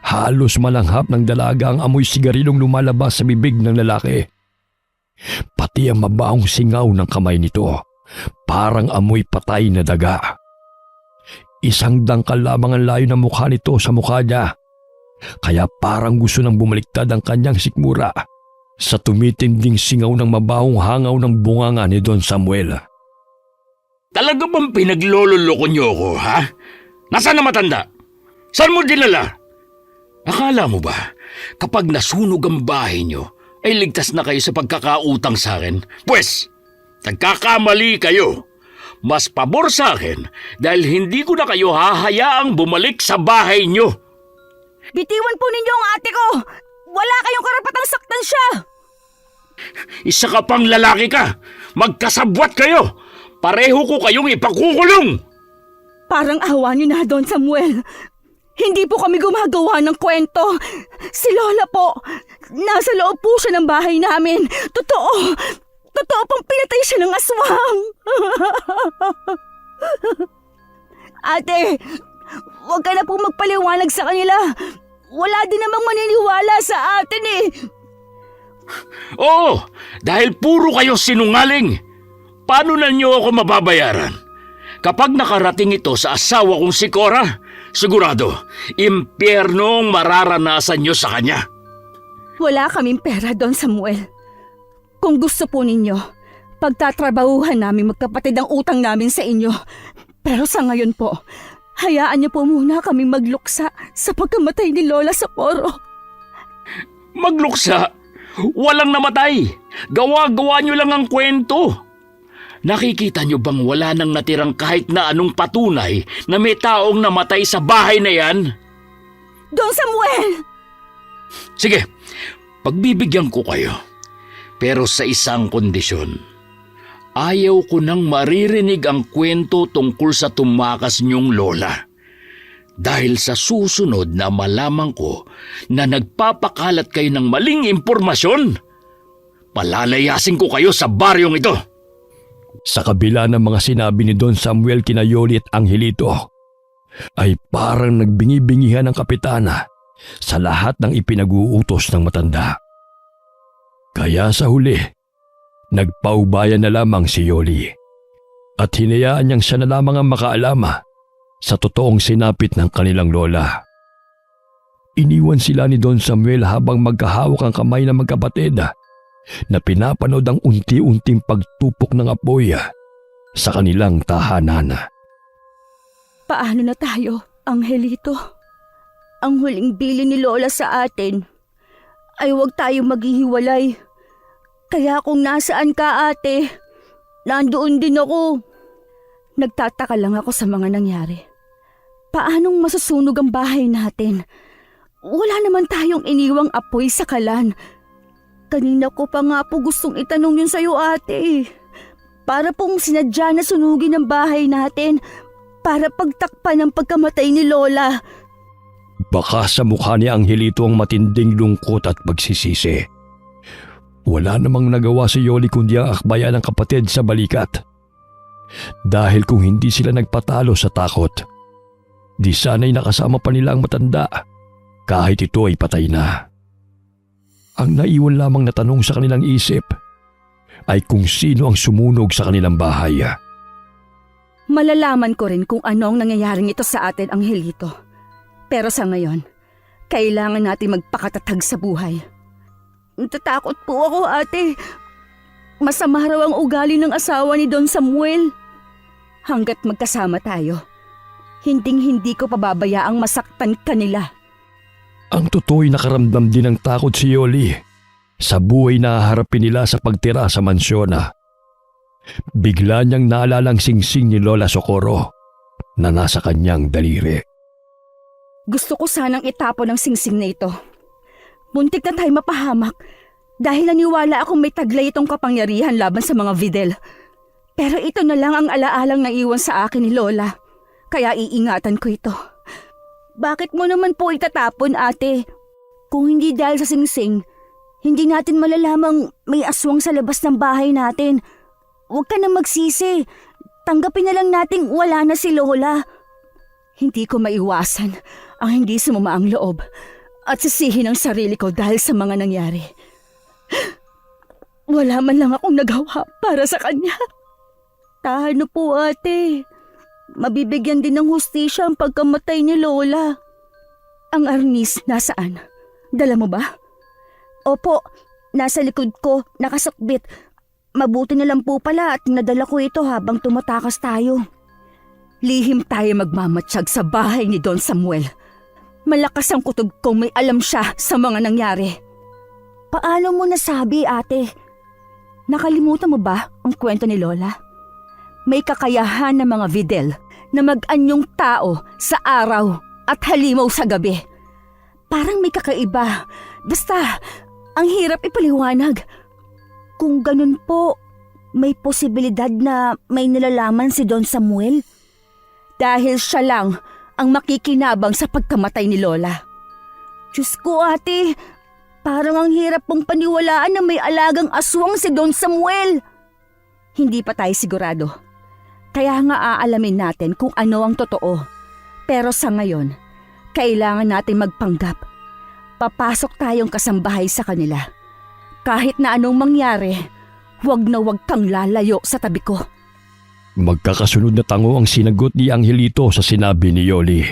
Halos malanghap ng dalaga ang amoy sigarilong lumalabas sa bibig ng lalaki. Pati ang mabaong singaw ng kamay nito, parang amoy patay na daga. Isang dangkal lamang ang layo ng mukha nito sa mukha niya, kaya parang gusto nang bumaliktad ang kanyang sikmura sa tumitinding singaw ng mabahong hangaw ng bunganga ni Don Samuel. Talaga bang pinaglololoko niyo ako, ha? Nasaan na matanda? Saan mo dinala? Akala mo ba, kapag nasunog ang bahay niyo, ay ligtas na kayo sa pagkakautang sa akin? Pwes, nagkakamali kayo. Mas pabor sa akin dahil hindi ko na kayo hahayaang bumalik sa bahay niyo. Bitiwan po ninyo ang ate ko. Wala kayong karapatang saktan siya. Isa ka pang lalaki ka. Magkasabwat kayo. Pareho ko kayong ipakukulong. Parang awa niyo na, Don Samuel. Hindi po kami gumagawa ng kwento. Si Lola po, nasa loob po siya ng bahay namin. Totoo pang pinatay siya ng aswang. Ate, huwag ka na po magpaliwanag sa kanila. Wala din namang maniniwala sa atin eh. Oo, dahil puro kayo sinungaling. Paano na niyo ako mababayaran? Kapag nakarating ito sa asawa kong si Cora, sigurado, impyerno ang mararanasan niyo sa kanya. Wala kaming pera, Don Samuel. Kung gusto po ninyo, pagtatrabahuhan namin magkapatid ang utang namin sa inyo. Pero sa ngayon po, hayaan niyo po muna kami magluksa sa pagkamatay ni Lola Socorro. Magluksa! Walang namatay! Gawa-gawa niyo lang ang kwento! Nakikita niyo bang wala nang natirang kahit na anong patunay na may taong namatay sa bahay na yan? Don Samuel! Sige, pagbibigyan ko kayo. Pero sa isang kondisyon. Ayaw ko nang maririnig ang kwento tungkol sa tumakas niyong lola. Dahil sa susunod na malaman ko na nagpapakalat kayo ng maling impormasyon, palalayasin ko kayo sa baryong ito. Sa kabila ng mga sinabi ni Don Samuel kina Yoli at Angelito, ay parang nagbingi-bingihan ang kapitana sa lahat ng ipinag-uutos ng matanda. Kaya sa huli, nagpaubayan na lamang si Yoli at hinayaan niyang siya na lamang ang makaalama sa totoong sinapit ng kanilang lola. Iniwan sila ni Don Samuel habang magkahawak ang kamay ng magkapatid na pinapanood ang unti-unting pagtupok ng apoy sa kanilang tahanan. Paano na tayo, Angelito? Ang huling bilin ni Lola sa atin ay huwag tayong maghihiwalay. Kaya kung nasaan ka, ate, nandoon din ako. Nagtataka lang ako sa mga nangyari. Paanong masusunog ang bahay natin? Wala naman tayong iniwang apoy sa kalan. Kanina ko pa nga po gustong itanong yun sa'yo, ate. Para pong sinadya na sunugin ang bahay natin para pagtakpan ang pagkamatay ni Lola. Baka sa mukha ni Angelito ang matinding lungkot at pagsisisi. Wala namang nagawa si Yoli kundi ang akbayan ng kapatid sa balikat. Dahil kung hindi sila nagpatalo sa takot, di sana'y nakasama pa nila ang matanda kahit ito ay patay na. Ang naiwan lamang na tanong sa kanilang isip ay kung sino ang sumunog sa kanilang bahay. Malalaman ko rin kung ano ang nangyayaring ito sa atin, Angelito. Pero sa ngayon, kailangan natin magpakatatag sa buhay. Natatakot po ako, ate. Masama raw ang ugali ng asawa ni Don Samuel. Hanggat magkasama tayo, hinding-hindi ko pababayaang masaktan kanila. Ang totoo'y nakaramdam din ng takot si Yoli sa buhay na haharapin nila sa pagtira sa mansyon. Bigla niyang naalala ang singsing ni Lola Socorro na nasa kanyang daliri. Gusto ko sanang itapon ang singsing na ito. Muntik na tayo mapahamak dahil naniwala akong may taglay itong kapangyarihan laban sa mga Videl. Pero ito na lang ang alaalang naiwan sa akin ni Lola. Kaya iingatan ko ito. Bakit mo naman po itatapon, ate? Kung hindi dahil sa singsing, hindi natin malalamang may aswang sa labas ng bahay natin. Huwag ka na magsisi. Tanggapin na lang nating wala na si Lola. Hindi ko maiwasan ang hindi sumama ang loob at sisihin ang sarili ko dahil sa mga nangyari. Wala man lang akong nagawa para sa kanya. Tahan na po, ate. Mabibigyan din ng hustisya ang pagkamatay ni Lola. Ang arnis nasaan? Dala mo ba? Opo, nasa likod ko, nakasakbit. Mabuti na lang po pala at nadala ko ito habang tumatakas tayo. Lihim tayo magmamatsyag sa bahay ni Don Samuel. Malakas ang kutob kong may alam siya sa mga nangyari. Paano mo nasabi, ate? Nakalimutan mo ba ang kwento ni Lola? May kakayahan ng mga Videl na mag-anyong tao sa araw at halimaw sa gabi. Parang may kakaiba. Basta, ang hirap ipaliwanag. Kung ganun po, may posibilidad na may nalalaman si Don Samuel? Dahil siya lang ang makikinabang sa pagkamatay ni Lola. Diyos ko, ate, parang ang hirap pong paniwalaan na may alagang aswang si Don Samuel. Hindi pa tayo sigurado. Kaya nga aalamin natin kung ano ang totoo. Pero sa ngayon, kailangan natin magpanggap. Papasok tayong kasambahay sa kanila. Kahit na anong mangyari, huwag na huwag kang lalayo sa tabi ko. Magkakasunod na tango ang sinagot ni Angelito sa sinabi ni Yoli.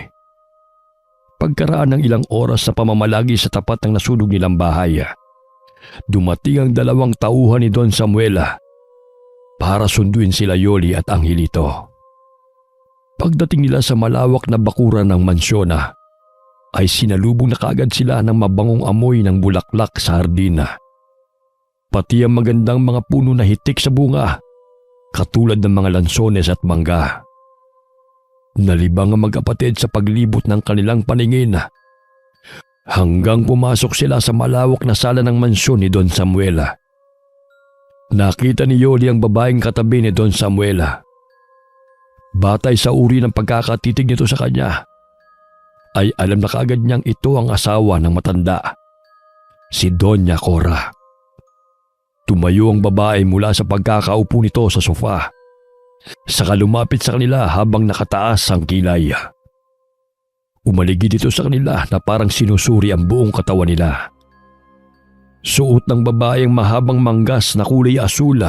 Pagkaraan ng ilang oras na pamamalagi sa tapat ng nasunog nilang bahay, dumating ang dalawang tauhan ni Don Samuel para sunduin sila Yoli at Angelito. Pagdating nila sa malawak na bakuran ng mansyon, ay sinalubong na kaagad sila ng mabangong amoy ng bulaklak sa hardina. Pati ang magandang mga puno na hitik sa bunga, katulad ng mga lansones at mangga. Nalibang ang magkapatid sa paglibot ng kanilang paningin hanggang pumasok sila sa malawak na sala ng mansyon ni Don Samuel. Nakita ni Yoli ang babaeng katabi ni Don Samuel. Batay sa uri ng pagkakatitig nito sa kanya, ay alam na kaagad niyang ito ang asawa ng matanda, si Doña Cora. Tumayo ang babae mula sa pagkakaupo nito sa sofa. Saka lumapit sa kanila habang nakataas ang kilay. Umaligid ito sa kanila na parang sinusuri ang buong katawan nila. Suot ng babae ang mahabang manggas na kulay asul.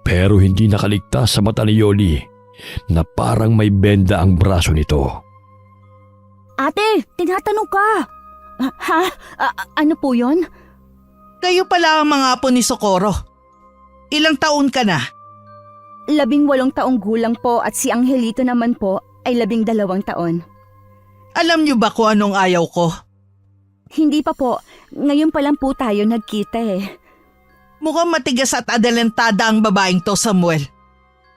Pero hindi nakaligtas sa mata ni Yoli na parang may benda ang braso nito. Ate, tinatanong ka. Ha? Ano po yon? Kayo pala ang mga apo ni Socorro. Ilang taon ka na? 18 taong gulang po at si Angelito naman po ay 12 taon. Alam niyo ba kung anong ayaw ko? Hindi pa po. Ngayon pa lang po tayo nagkita eh. Mukhang matigas at adalantada ang babaeng to, Samuel.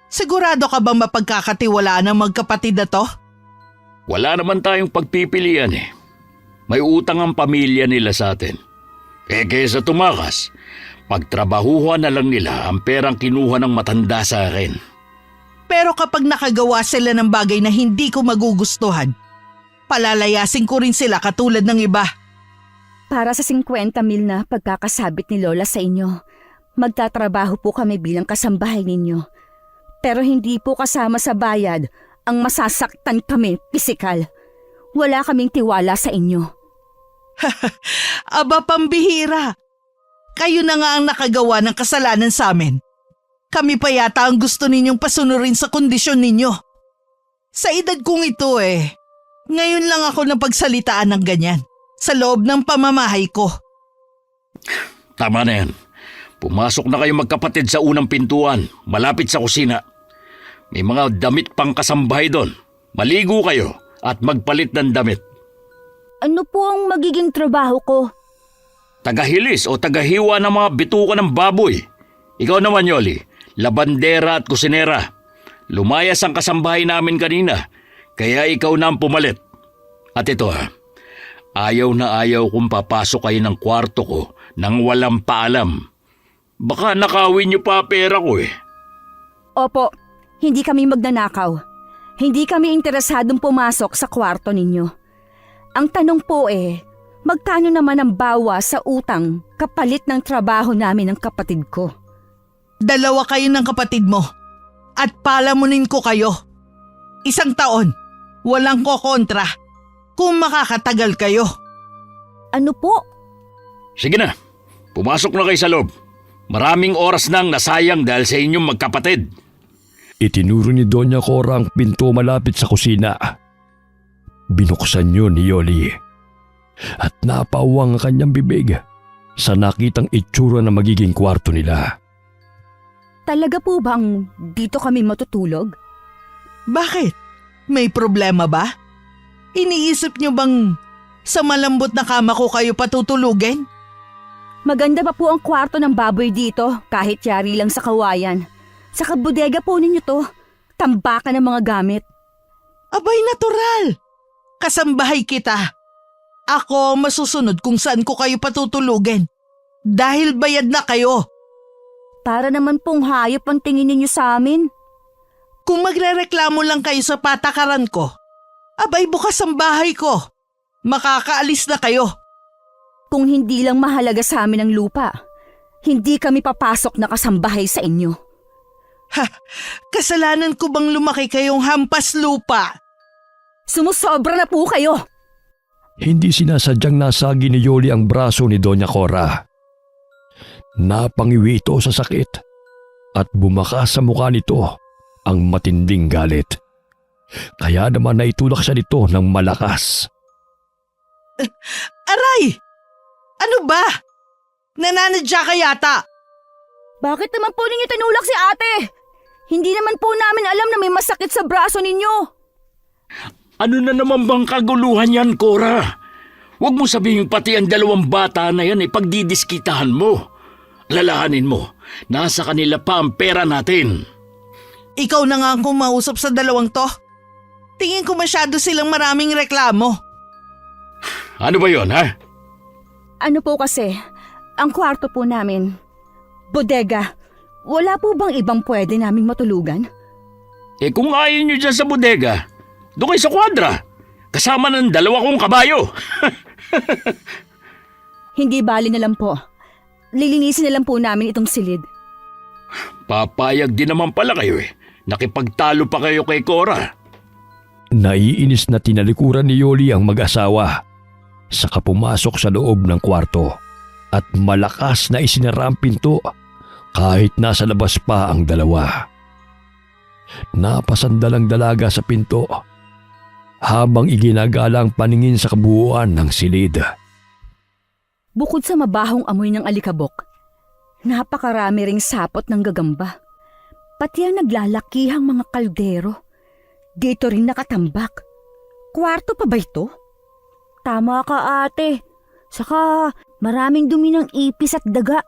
Sigurado ka ba mapagkakatiwalaan ng magkapatid na to? Wala naman tayong pagpipilian eh. May utang ang pamilya nila sa atin. Kaysa tumakas, pagtrabahuhan na lang nila ang perang kinuha ng matanda sa akin. Pero kapag nakagawa sila ng bagay na hindi ko magugustuhan, palalayasin ko rin sila katulad ng iba. Para sa 50 mil na pagkakasabit ni Lola sa inyo, magtatrabaho po kami bilang kasambahay ninyo. Pero hindi po kasama sa bayad ang masasaktan kami pisikal. Wala kaming tiwala sa inyo. Aba, pambihira. Kayo na nga ang nakagawa ng kasalanan sa amin. Kami pa yata ang gusto ninyong pasunurin sa kondisyon ninyo. Sa edad kong ito ngayon lang ako napagsalitaan ng ganyan sa loob ng pamamahay ko. Tama na yan. Pumasok na kayo magkapatid sa unang pintuan, malapit sa kusina. May mga damit pang kasambahay doon. Maligo kayo at magpalit ng damit. Ano po ang magiging trabaho ko? Tagahilis o tagahiwa ng mga bituka ng baboy. Ikaw naman, Yoli, labandera at kusinera. Lumayas ang kasambahay namin kanina, kaya ikaw na ang pumalit. At ito ayaw na ayaw kong papasok kayo ng kwarto ko nang walang paalam. Baka nakawin niyo pa pera ko eh. Opo, hindi kami magnanakaw. Hindi kami interesadong pumasok sa kwarto ninyo. Ang tanong po magkano naman ang bawas sa utang kapalit ng trabaho namin ng kapatid ko? 2 kayo ng kapatid mo at palamunin ko kayo. 1 taon, walang kokontra kung makakatagal kayo. Ano po? Sige na, pumasok na kayo sa loob. Maraming oras nang nasayang dahil sa inyong magkapatid. Itinuro ni Doña Cora ang pinto malapit sa kusina. Binuksan yun ni Yoli at napawang ang kanyang bibig sa nakitang itsura na magiging kwarto nila. Talaga po bang dito kami matutulog? Bakit? May problema ba? Iniisip niyo bang sa malambot na kama ko kayo patutulugin? Maganda pa po ang kwarto ng baboy dito kahit yari lang sa kawayan. Sa kabodega po ninyo to, tambakan ng mga gamit. Abay, natural. Kasambahay kita. Ako masusunod kung saan ko kayo patutulugin. Dahil bayad na kayo. Para naman pong hayop ang tingin ninyo sa amin. Kung magrereklamo lang kayo sa patakaran ko, abay bukas ang bahay ko. Makakaalis na kayo. Kung hindi lang mahalaga sa amin ang lupa, hindi kami papasok na kasambahay sa inyo. Kasalanan ko bang lumaki kayong hampas lupa? Sumusobra na po kayo! Hindi sinasadyang nasagi ni Yoli ang braso ni Doña Cora. Napangiwi ito sa sakit at bumakas sa mukha nito ang matinding galit. Kaya naman naitulak siya nito ng malakas. Aray! Ano ba? Nananadya ka yata. Bakit naman po ninyo tinulak si ate? Hindi naman po namin alam na may masakit sa braso ninyo. Ano na naman bang kaguluhan yan, Cora? Huwag mo sabihin pati ang dalawang bata na yan pagdidiskitahan mo. Lalahanin mo, nasa kanila pa ang pera natin. Ikaw na nga ang kumausap sa dalawang to. Tingin ko masyado silang maraming reklamo. Ano ba yon, ha? Ano po kasi, ang kwarto po namin, bodega, wala po bang ibang pwede naming matulugan? Kung ayaw nyo dyan sa bodega, doon kayo sa kwadra. Kasama ng 2 kong kabayo. Hindi bali na lang po. Lilinisin na lang po namin itong silid. Papayag din naman pala kayo Nakipagtalo pa kayo kay Cora. Naiinis na tinalikuran ni Yoli ang mag-asawa. Saka pumasok sa loob ng kwarto at malakas na isinara ang pinto kahit nasa labas pa ang dalawa. Napasandalang dalaga sa pinto habang iginagala ang paningin sa kabuuan ng silid. Bukod sa mabahong amoy ng alikabok, napakarami ring sapot ng gagamba. Pati ang naglalakihang mga kaldero. Dito rin nakatambak. Kwarto pa ba ito? Tama ka, ate. Saka maraming dumi ng ipis at daga.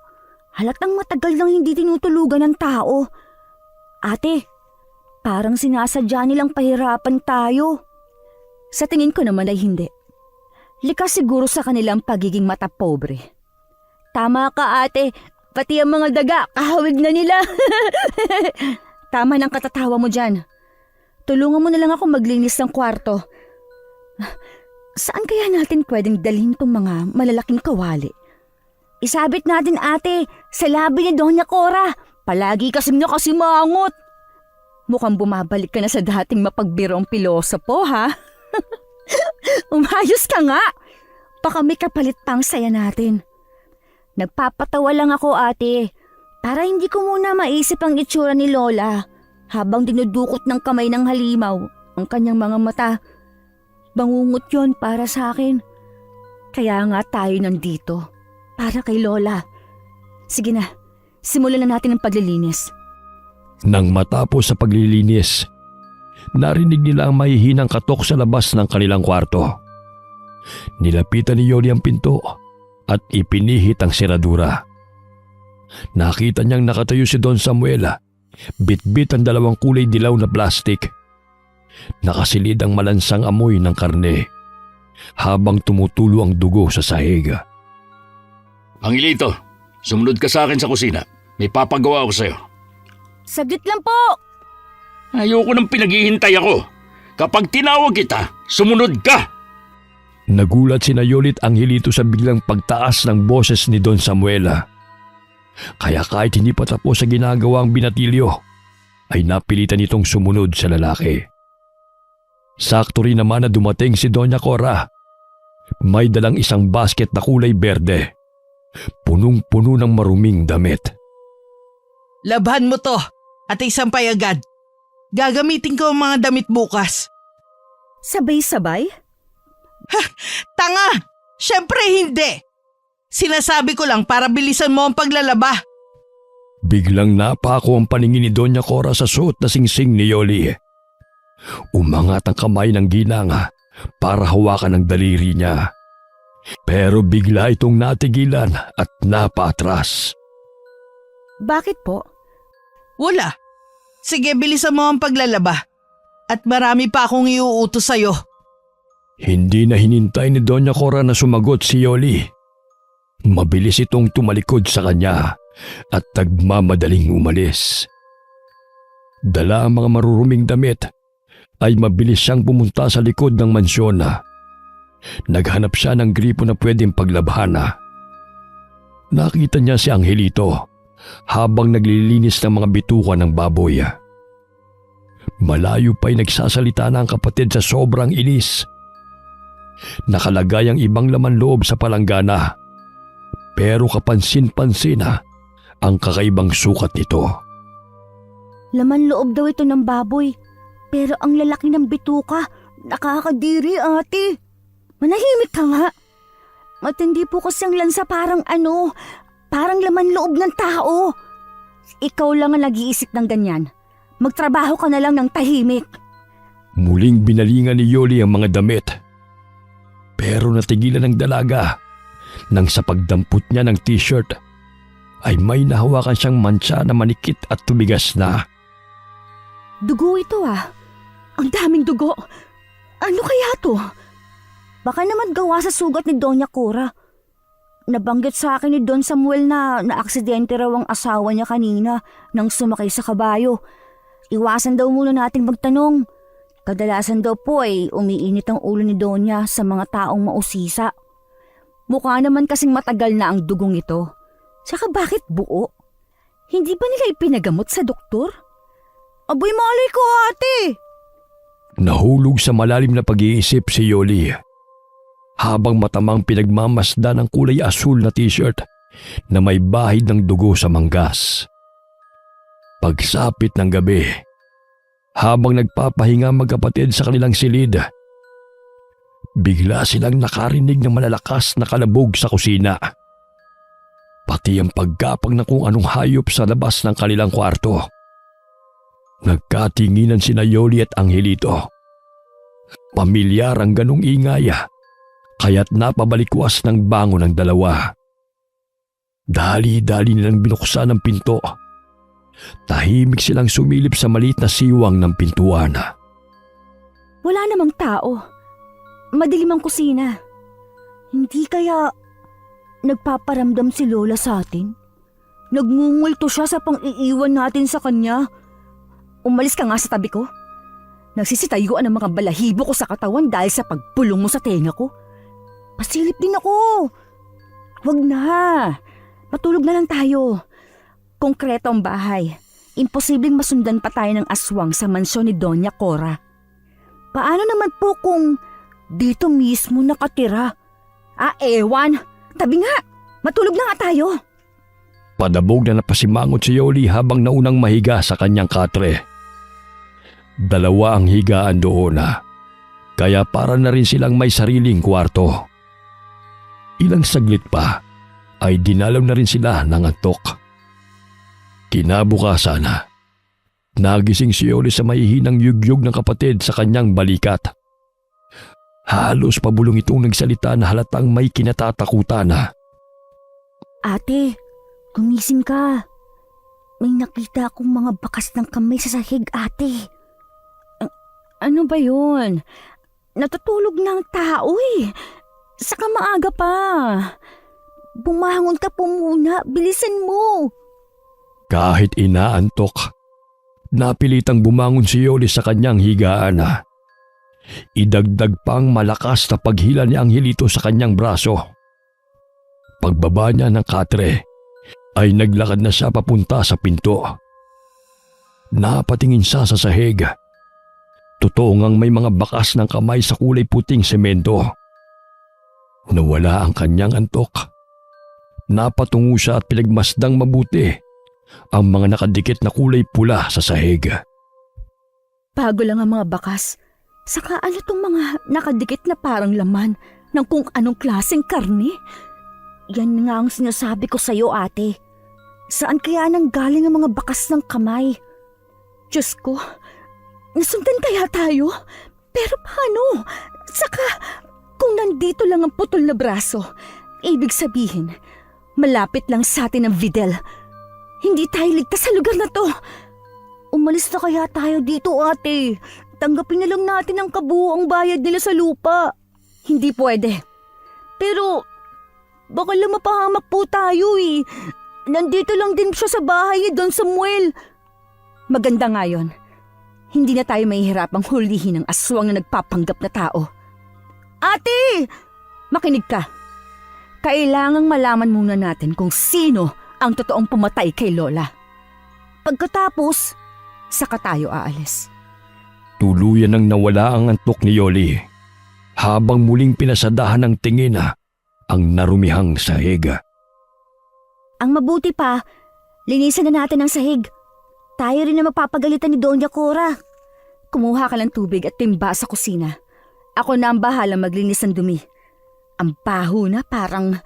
Halatang matagal nang hindi tinutulugan ng tao. Ate, parang sinasadya nilang pahirapan tayo. Sa tingin ko naman ay hindi. Likas siguro sa kanilang pagiging mata pobre. Tama ka, ate. Pati ang mga daga, kahawig na nila. Tama ng katatawa mo dyan. Tulungan mo na lang ako maglinis ng kwarto. Saan kaya natin pwedeng dalhin tong mga malalaking kawali? Isabit natin, ate, sa labi ni Doña Cora. Palagi kasing nakasimangot. Mukhang bumabalik ka na sa dating mapagbirong pilosopo, ha? Umayos ka nga. Baka may kapalit pang saya natin. Nagpapatawa lang ako, ate, para hindi ko muna maisip ang itsura ni Lola habang dinudukot ng kamay ng halimaw ang kanyang mga mata. Bangungot yon para sa akin. Kaya nga tayo nandito, para kay Lola. Sige na, simulan na natin ang paglilinis. Nang matapos sa paglilinis, narinig nila ang mahihinang katok sa labas ng kanilang kwarto. Nilapitan ni Yoli ang pinto at ipinihit ang seradura. Nakita niyang nakatayo si Don Samuel, bitbit ang 2 kulay dilaw na plastik. Nakasilid ang malansang amoy ng karne habang tumutulo ang dugo sa sahig. Angelito, sumunod ka sa akin sa kusina. May papagawa ako sa'yo. Saglit lang po. Ayoko nang pinaghihintay ako. Kapag tinawag kita, sumunod ka! Nagulat si Yoli at Angelito sa biglang pagtaas ng boses ni Don Samuel. Kaya kahit hindi pa tapos sa ginagawa ang binatilyo, ay napilitan itong sumunod sa lalaki. Sakto rin naman na dumating si Doña Cora. May dalang isang basket na kulay berde. Punong-puno ng maruming damit. Labhan mo to at isampay agad. Gagamitin ko ang mga damit bukas. Sabay-sabay? Tanga! Siyempre hindi! Sinasabi ko lang para bilisan mo ang paglalaba. Biglang napako ang paningin ni Doña Cora sa suot na singsing ni Yoli. Umangat ang kamay ng ginang para hawakan ang daliri niya. Pero bigla itong natigilan at napaatras. Bakit po? Wala. Sige, bilisan mo ang paglalaba. At marami pa akong iuutos sa'yo. Hindi na hinintay ni Doña Cora na sumagot si Yoli. Mabilis itong tumalikod sa kanya at nagmamadaling umalis. Dala ang mga maruruming damit ay mabilis siyang pumunta sa likod ng mansyon. Naghanap siya ng gripo na pwedeng paglabhana. Nakita niya si Angelito habang naglilinis ng mga bituka ng baboy. Malayo pa'y nagsasalita na ang kapatid sa sobrang inis. Nakalagay ang ibang laman loob sa palanggana, pero kapansin-pansin ang kakaibang sukat nito. Laman loob daw ito ng baboy, pero ang lalaki ng bituka, nakakadiri, ate. Manahimik ka nga. Matindi po kasi ang lansa parang laman loob ng tao. Ikaw lang ang nag-iisip ng ganyan. Magtrabaho ka na lang ng tahimik. Muling binalingan ni Yoli ang mga damit. Pero natigilan ng dalaga nang sa pagdampot niya ng t-shirt ay may nahawakan siyang mantsa na manikit at tumigas na. Dugo ito ah. Ang daming dugo. Ano kaya to? Baka naman gawa sa sugat ni Doña Cora. Nabanggit sa akin ni Don Samuel na naaksidente raw ang asawa niya kanina nang sumakay sa kabayo. Iwasan daw muna nating magtanong. Kadalasan daw po ay umiinit ang ulo ni Doña sa mga taong mausisa. Mukha naman kasing matagal na ang dugong ito. Saka bakit buo? Hindi ba nila ipinagamot sa doktor? Aboy malay ko ate! Nahulog sa malalim na pag-iisip si Yoli habang matamang pinagmamasdan ang kulay asul na t-shirt na may bahid ng dugo sa manggas. Pagsapit ng gabi, habang nagpapahinga magkapatid sa kanilang silid, bigla silang nakarinig ng malalakas na kalabog sa kusina. Pati ang paggapang ng kung anong hayop sa labas ng kanilang kwarto. Nagkatinginan sina Yoli at Angelito. Pamilyar ang ganong ingay, kaya't napabalikwas ng bango ng dalawa. Dali-dali nilang binuksan ang pinto. Tahimik silang sumilip sa maliit na siwang ng pintuan. Wala namang tao. Madilim ang kusina. Hindi kaya nagpaparamdam si Lola sa atin? Nagmumulto siya sa pang-iiwan natin sa kanya. Umalis ka nga sa tabi ko. Nagsisitayuan ang mga balahibo ko sa katawan dahil sa pagpulong mo sa tenga ko. Pasilip din ako. Wag na. Matulog na lang tayo. Konkreto ang bahay. Imposibleng masundan pa tayo ng aswang sa mansyon ni Doña Cora. Paano naman po kung dito mismo nakatira? Ewan. Tabi nga. Matulog na nga tayo. Padabog na napasimangot si Yoli habang naunang mahiga sa kanyang katre. Dalawa ang higaan doon kaya para na rin silang may sariling kwarto. Ilang saglit pa ay dinalaw na rin sila ng antok. Kinabukasan, nagising si Yoli sa mahihinang yugyug ng kapatid sa kanyang balikat. Halos pabulong itong nagsalita na halatang may kinatatakutan. Ate, gumising ka. May nakita akong mga bakas ng kamay sa sahig, ate. Ano ba yun? Natutulog na ang tao eh. Saka maaga pa. Bumangon ka po muna. Bilisan mo. Kahit inaantok, napilitang bumangon si Yoli sa kanyang higaan. Idagdag pang malakas na paghila ni Angelito sa kanyang braso. Pagbaba niya ng katre, ay naglakad na siya papunta sa pinto. Napatingin siya sa sahig. Totoo ngang may mga bakas ng kamay sa kulay puting semento. Nawala ang kanyang antok. Napatungo siya at pinagmasdang mabuti ang mga nakadikit na kulay pula sa sahig. Bago lang ang mga bakas. Saka ano tong mga nakadikit na parang laman ng kung anong klaseng karne? Yan nga ang sinasabi ko sa'yo, ate. Saan kaya nanggaling ang mga bakas ng kamay? Diyos ko, nasundan kaya tayo? Pero paano? Saka, kung nandito lang ang putol na braso, ibig sabihin, malapit lang sa atin ang Videl. Hindi tayo ligtas sa lugar na to. Umalis na kaya tayo dito, ate. Tanggapin na lang natin ang kabuuang bayad nila sa lupa. Hindi pwede. Pero, baka lang mapahamak po tayo eh. Nandito lang din siya sa bahay ni Don Samuel. Maganda nga yun. Hindi na tayo mahihirapang hulihin ang aswang na nagpapanggap na tao. Ate! Makinig ka. Kailangang malaman muna natin kung sino ang totoong pumatay kay Lola. Pagkatapos, saka tayo aalis. Tuluyan nang nawala ang antok ni Yoli habang muling pinasadahan ng tingin ang narumihang sahig. Ang mabuti pa, linisan na natin ang sahig. Tayo rin na mapapagalitan ni Doña Cora. Kumuha ka ng tubig at timba sa kusina. Ako na ang bahala maglinis ng dumi. Ang baho na parang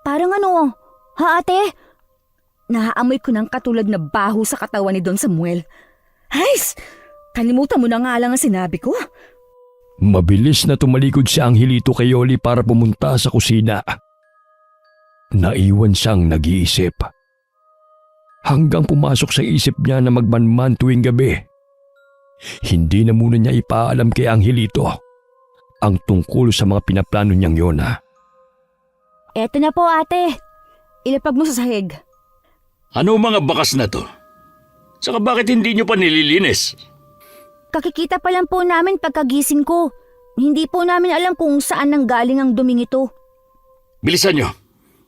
ano, ha ate? Naaamoy ko ng katulad na baho sa katawan ni Don Samuel. Hays! Kalimutan mo na nga lang ang sinabi ko. Mabilis na tumalikod si Angelito kay Yoli para pumunta sa kusina. Naiwan siyang nag-iisip. Hanggang pumasok sa isip niya na magmanman tuwing gabi. Hindi na muna niya ipaalam kay Angelito ang tungkol sa mga pinaplano niyang yon. Eto na po ate. Ilapag mo sa sahig. Ano mga bakas na to? Saka bakit hindi nyo pa nililinis? Kakikita pa lang po namin pagkagising ko. Hindi po namin alam kung saan nanggaling ang duming ito. Bilisan nyo.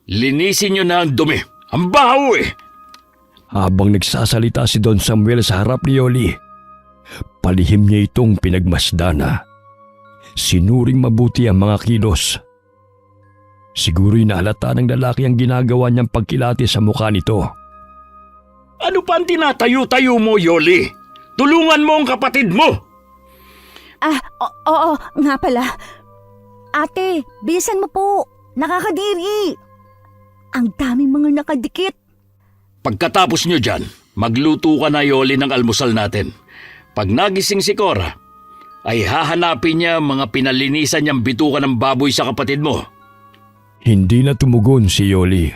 Linisin nyo na ang dumi. Ang baho eh. Habang nagsasalita si Don Samuel sa harap ni Yoli, palihim niya itong pinagmasdana. Sinuring mabuti ang mga kilos. Siguro'y nahalata ng lalaki ang ginagawa niyang pagkilati sa mukha nito. Ano pa ang tinatayo-tayo mo, Yoli? Tulungan mo ang kapatid mo! Oo, nga pala. Ate, bilisan mo po. Nakakadiri. Ang daming mga nakadikit. Pagkatapos nyo dyan, magluto ka na, Yoli, ng almusal natin. Pag nagising si Cora, ay hahanapin niya mga pinalinisan niyang bituka ng baboy sa kapatid mo. Hindi na tumugon si Yoli.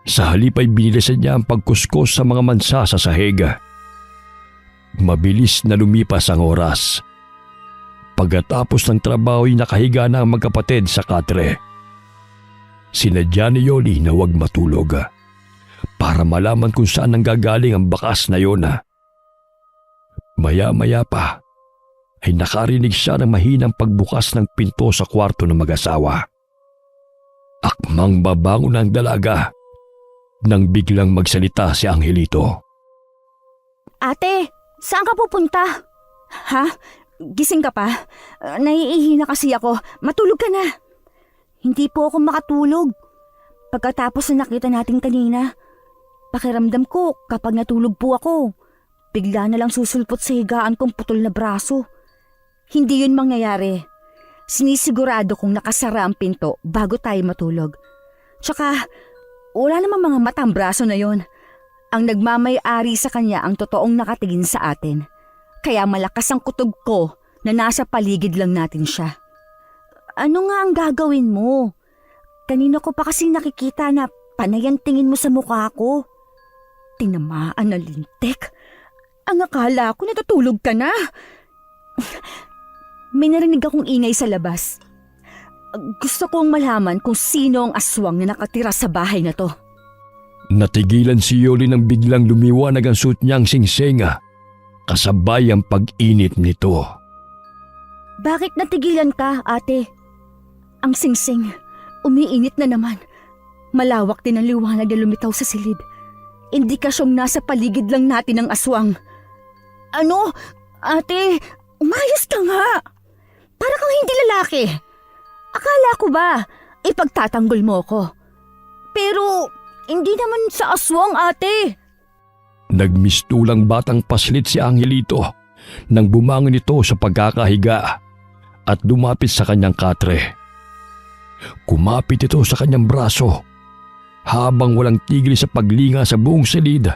Sa halip ay binilisan niya ang pagkuskos sa mga mansa sa sahig. Mabilis na lumipas ang oras. Pagkatapos ng trabaho ay nakahiga na ang magkapatid sa katre. Sinadya ni Yoli na huwag matulog para malaman kung saan nanggagaling ang bakas na yon. Maya-maya pa ay nakarinig siya ng mahinang pagbukas ng pinto sa kwarto ng mag-asawa. Akmang babangon ang dalaga nang biglang magsalita si Angelito. Ate, saan ka pupunta? Ha? Gising ka pa? Naiihi na kasi ako. Matulog ka na. Hindi po ako makatulog. Pagkatapos na nakita natin kanina, pakiramdam ko kapag natulog po ako, bigla na lang susulpot sa higaan kong putol na braso. Hindi yun mangyayari. Sinisigurado kong nakasara ang pinto bago tayo matulog. Tsaka, wala namang mga matang braso na yon. Ang nagmamay-ari sa kanya ang totoong nakatingin sa atin. Kaya malakas ang kutob ko na nasa paligid lang natin siya. Ano nga ang gagawin mo? Kanina ko pa kasi nakikita na panay ang tingin mo sa mukha ko. Tinamaan na lintik. Ang akala ko natutulog ka na. May narinig akong ingay sa labas. Gusto kong malaman kung sino ang aswang na nakatira sa bahay na to. Natigilan si Yoli nang biglang lumiwanag ang suit niyang singsenga, kasabay ang pag-init nito. Bakit natigilan ka, ate? Ang singsing, umiinit na naman. Malawak din ang liwanag na lumitaw sa silid. Indikasyong nasa paligid lang natin ng aswang. Ano? Ate, umayos ka nga. Para kang hindi lalaki. Akala ko ba, ipagtatanggol mo ko? Pero, hindi naman sa aswang, ate. Nagmistulang batang paslit si Angelito nang bumangon ito sa pagkakahiga at lumapit sa kanyang katre. Kumapit ito sa kanyang braso habang walang tigil sa paglinga sa buong silid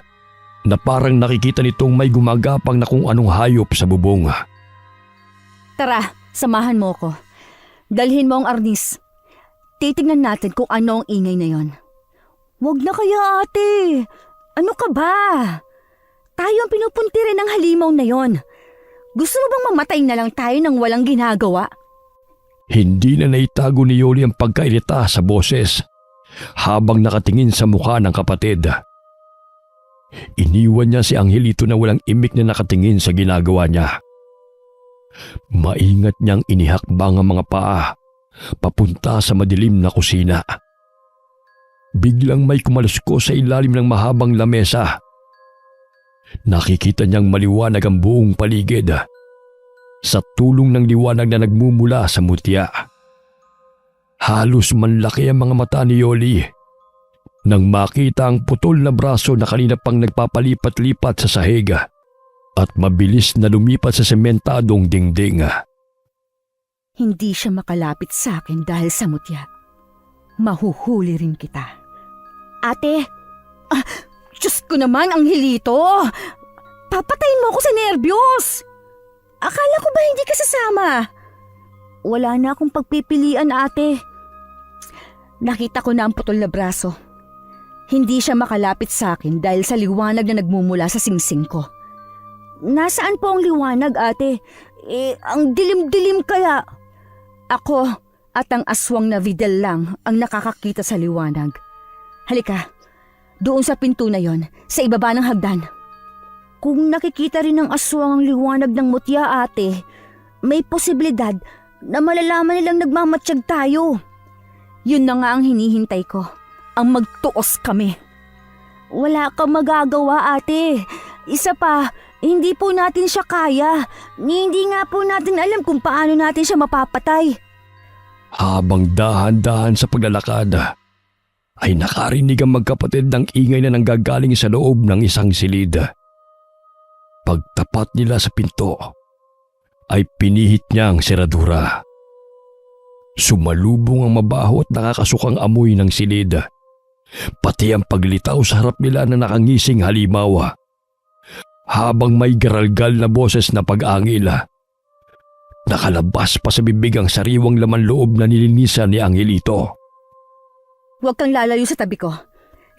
na parang nakikita nitong may gumagapang na kung anong hayop sa bubong. Tara, samahan mo ko. Dalhin mo ang arnis. Titignan natin kung ano ang ingay na yon. Huwag na kaya, ate. Ano ka ba? Tayo ang pinupuntirin ng halimaw na yon. Gusto mo bang mamatay na lang tayo nang walang ginagawa? Hindi na naitago ni Yoli ang pagkairita sa boses habang nakatingin sa mukha ng kapatid. Iniwan niya si Angelito na walang imik na nakatingin sa ginagawa niya. Maingat niyang inihakbang ang mga paa papunta sa madilim na kusina. Biglang may kumalusko sa ilalim ng mahabang lamesa. Nakikita niyang maliwanag ang buong paligid sa tulong ng liwanag na nagmumula sa mutya. Halos manlaki ang mga mata ni Yoli nang makita ang putol na braso na kanina pang nagpapalipat-lipat sa sahig at mabilis na lumipat sa sementadong dingding. Hindi siya makalapit sa akin dahil sa mutya. Mahuhuli rin kita. Ate! Diyos ko naman, Angelito! Papatayin mo ako sa nerbiyos! Akala ko ba hindi ka sasama? Wala na akong pagpipilian, ate. Nakita ko na ang putol na braso. Hindi siya makalapit sa akin dahil sa liwanag na nagmumula sa singsing ko. Nasaan po ang liwanag, ate? Ang dilim-dilim kaya. Ako at ang aswang na Videl lang ang nakakakita sa liwanag. Halika, doon sa pinto na yon, sa ibaba ng hagdan. Kung nakikita rin ng aswang ang liwanag ng mutya, ate, may posibilidad na malalaman nilang nagmamatsyag tayo. Yun na nga ang hinihintay ko, ang magtuos kami. Wala kang magagawa, ate. Isa pa, hindi po natin siya kaya. Hindi nga po natin alam kung paano natin siya mapapatay. Habang dahan-dahan sa paglalakad, ay nakarinig ang magkapatid ng ingay na nanggagaling sa loob ng isang silid. Pagtapat nila sa pinto, ay pinihit niya ang seradura. Sumalubong ang mabaho at nakakasukang amoy ng silid. Pati ang paglitaw sa harap nila na nakangising halimaw. Habang may garalgal na boses na pag-angil, nakalabas pa sa bibig ang sariwang laman loob na nilinisan ni Angelito. Huwag kang lalayo sa tabi ko.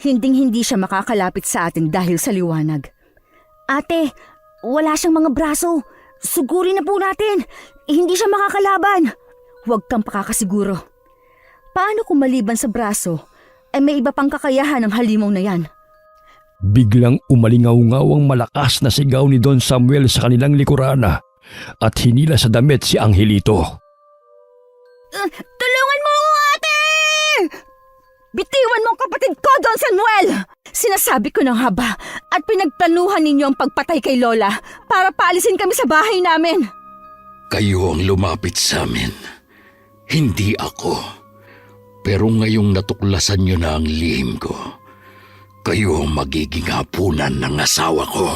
Hinding-hindi siya makakalapit sa atin dahil sa liwanag. Ate, wala siyang mga braso. Sugurin na po natin. Hindi siya makakalaban. Huwag kang pakakasiguro. Paano kung maliban sa braso, ay may iba pang kakayahan ng halimaw na yan? Biglang umalingaw-ngaw ang malakas na sigaw ni Don Samuel sa kanilang likuran at hinila sa damit si Angelito. Tulungan mo ako, ate! Bitiwan mo ang kapatid ko, Don Samuel! Sinasabi ko ng haba at pinagplanuhan ninyo ang pagpatay kay Lola para paalisin kami sa bahay namin. Kayo ang lumapit sa amin. Hindi ako. Pero ngayong natuklasan niyo na ang lihim ko, kayo ang magiging hapunan ng asawa ko.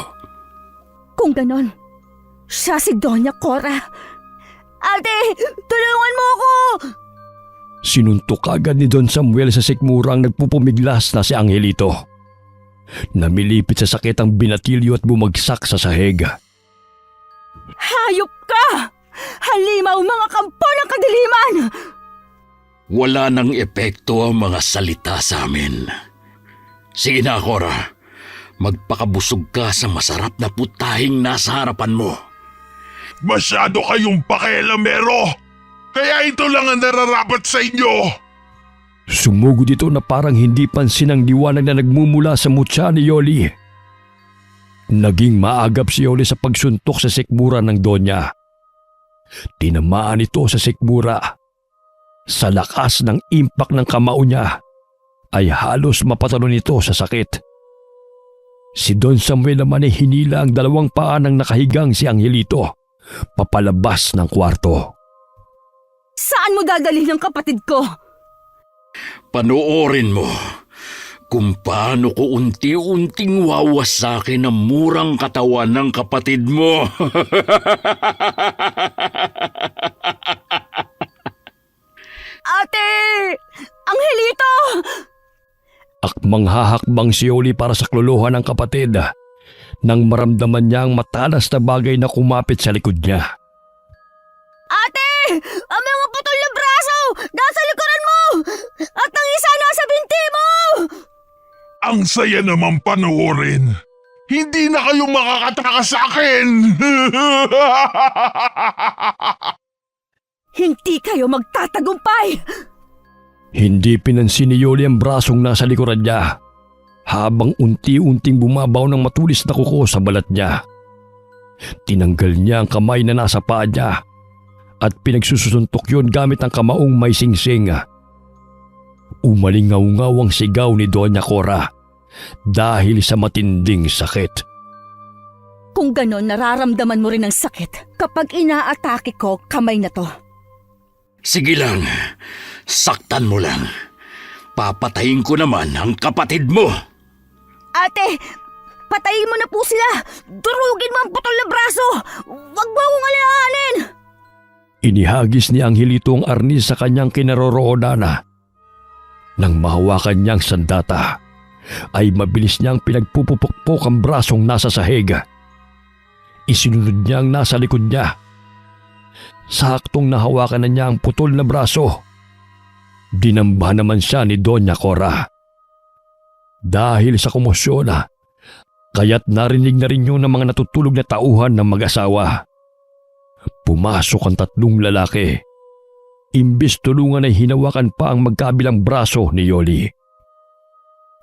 Kung ganon, siya si Doña Cora. Ate, tulungan mo ako! Sinuntok agad ni Don Samuel sa sikmurang nagpupumiglas na si Angelito. Namilipit sa sakit ang binatilyo at bumagsak sa sahig. Hayop ka! Halimaw mga kampo ng kadiliman! Wala nang epekto ang mga salita sa amin. Sige na, Cora. Magpakabusog ka sa masarap na putahing nasa harapan mo. Masyado kayong pakialamero. Kaya ito lang ang nararapat sa inyo. Sumugod ito na parang hindi pansin ang liwanag na nagmumula sa mutya ni Yoli. Naging maagap si Yoli sa pagsuntok sa sikmura ng Donya. Tinamaan ito sa sikmura. Sa lakas ng impak ng kamao niya, ay halos mapatalon ito sa sakit. Si Don Samuel naman ay hinila ang dalawang paa ng nakahigang si Angelito papalabas ng kwarto. Saan mo dadalhin ang kapatid ko? Panoorin mo kung paano ko unti-unting wawasakin ang murang katawan ng kapatid mo. Ate! Angelito! Akmang hahakbang si Yoli para sa kluluhan ng kapatid nang maramdaman niya ang matalas na bagay na kumapit sa likod niya. Ate! Ang mga putol na braso! Nasa likuran mo! At ang isa nasa binti mo! Ang saya naman panoorin. Hindi na kayo makakatakas sa akin. Hindi kayo magtatagumpay! Hindi pinansin ni Yoli ang brasong nasa likuran niya habang unti-unting bumabaw ng matulis na kuko sa balat niya. Tinanggal niya ang kamay na nasa paa niya at pinagsusuntok yun gamit ang kamaong may singsing. Umalingaw-ngaw ang sigaw ni Doña Cora dahil sa matinding sakit. Kung ganon, nararamdaman mo rin ang sakit kapag inaatake ko kamay na to. Sige lang, saktan mo lang. Papatayin ko naman ang kapatid mo. Ate, patayin mo na po sila! Durugin mo ang putol na braso! Huwag mo akong alalahanin! Inihagis ni Angelito ang arnis sa kanyang kinaroroonan. Nang mahawakan niyang sandata, ay mabilis niyang pinagpupupukpok ang brasong nasa sahig. isinunod niya ang nasa likod niya. Saktong nahawakan na niya ang putol na braso. Dinamba naman siya ni Doña Cora. Dahil sa komosyon, kaya't narinig na rin yun ng mga natutulog na tauhan ng mag-asawa. Pumasok ang tatlong lalaki. Imbis tulungan ay hinawakan pa ang magkabilang braso ni Yoli.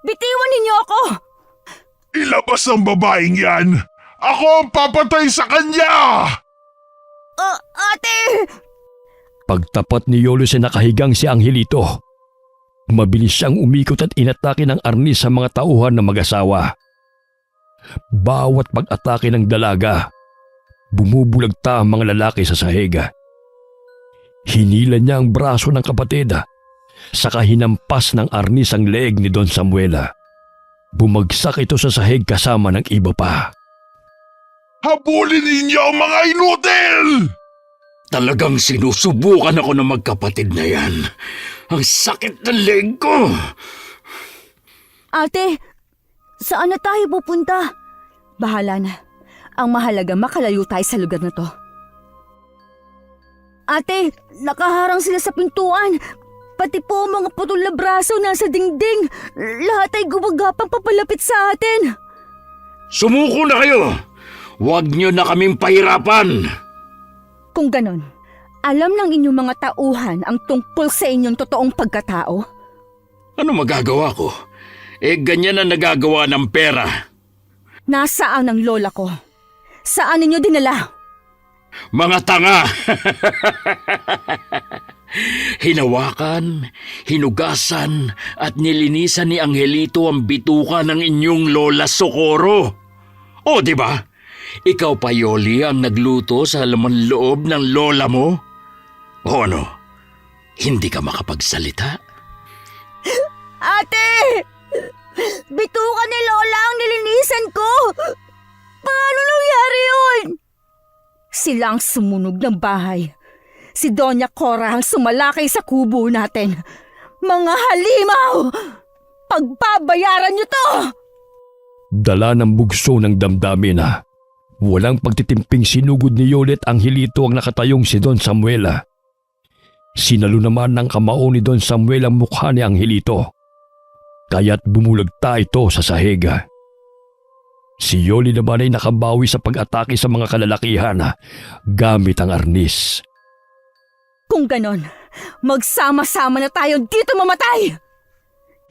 Bitiwan ninyo ako! Ilabas ang babaeng yan! Ako ang papatay sa kanya! Ate! Pagtapat ni Yoli sa nakahigang si Angelito, mabilis siyang umikot at inatake ng arnis sa mga tauhan ng mag-asawa. Bawat pag-atake ng dalaga, bumubulagta ang mga lalaki sa sahig. Hinila niya ang braso ng kapatid, saka hinampas ng arnis ang leeg ni Don Samuel. Bumagsak ito sa sahig kasama ng iba pa. Habulin ninyo ang mga inutil! Talagang sinusubukan ako ng magkapatid na yan. Ang sakit ng leg ko. Ate, saan na tayo pupunta? Bahala na. Ang mahalaga makalayo tayo sa lugar na to. Ate, nakaharang sila sa pintuan. Pati po ang mga putol na braso nasa dingding. Lahat ay gumagapang papalapit sa atin. Sumuko na kayo. Huwag niyo na kaming pahirapan. Kung ganon, alam ng inyong mga tauhan ang tungkol sa inyong totoong pagkatao? Ano magagawa ko? Ganyan ang nagagawa ng pera. Nasaan ang lola ko? Saan ninyo dinala? Mga tanga! Hinawakan, hinugasan at nilinisan ni Angelito ang bituka ng inyong lola Socorro. O, di ba? Ikaw pa, Yoli, ang nagluto sa laman loob ng lola mo? O ano? Hindi ka makapagsalita? Ate! Bituka ni lola ang nilinisan ko! Paano nangyari yun? Sila ang sumunog ng bahay. Si Doña Cora ang sumalakay sa kubo natin. Mga halimaw! Pagbabayaran niyo to! Dala ng bugso ng damdamin. Walang pagtitimping sinugod ni Yolet Angelito ang nakatayong si Don Samuel. Sinalo naman ng kamao ni Don Samuel ang mukha ni Angelito. Kaya't bumulagta ito sa sahig. Si Yoli naman ay nakabawi sa pag-atake sa mga kalalakihan gamit ang arnis. Kung ganon, magsama-sama na tayo dito mamatay!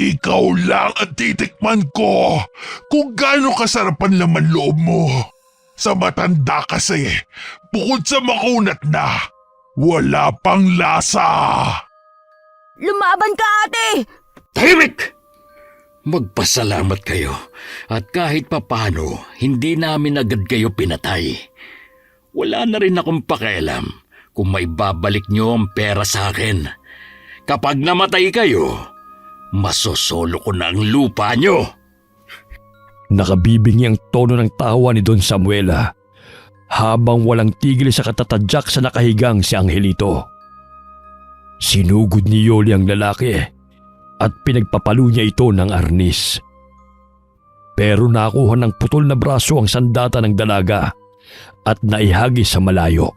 Ikaw lang ang titikman ko kung gaano kasarap ang laman loob mo. Sa matanda kasi, bukod sa makunat na, wala pang lasa. Lumaban ka, ate! Tahimik! Magpasalamat kayo at kahit papano hindi namin agad kayo pinatay. Wala na rin akong pakialam kung may babalik nyo ang pera sa akin. Kapag namatay kayo, masosolo ko na ang lupa nyo. Nakabibingi ang tono ng tawa ni Don Samuel habang walang tigil sa katatadyak sa nakahigang si Angelito. Sinugod ni Yoli ang lalaki at pinagpapalo niya ito ng arnis. Pero nakuha ng putol na braso ang sandata ng dalaga at naihagis sa malayo.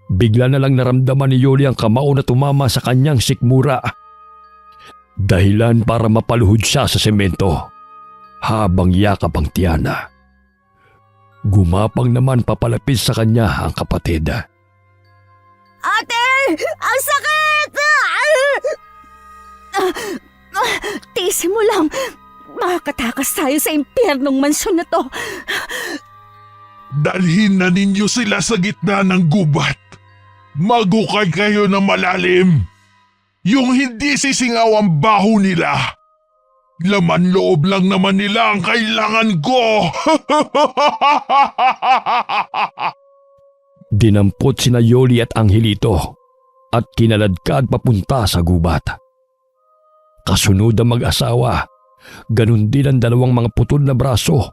Bigla na lang naramdaman ni Yoli ang kamao na tumama sa kanyang sikmura. Dahilan para mapaluhod siya sa semento habang yakap ang tiyana. Gumapang naman papalapit sa kanya ang kapatid. Ate! Ang sakit! Tiisin mo lang. Makakatakas tayo sa impyernong mansyon na to. Dalhin na ninyo sila sa gitna ng gubat. Magukay kayo ng malalim. Yung hindi sisingaw ang baho nila. Laman loob lang naman nila ang kailangan ko. Dinampot sina Yoli at Angelito at kinaladkad papunta sa gubat. Kasunod ang mag-asawa, ganun din ang dalawang mga putol na braso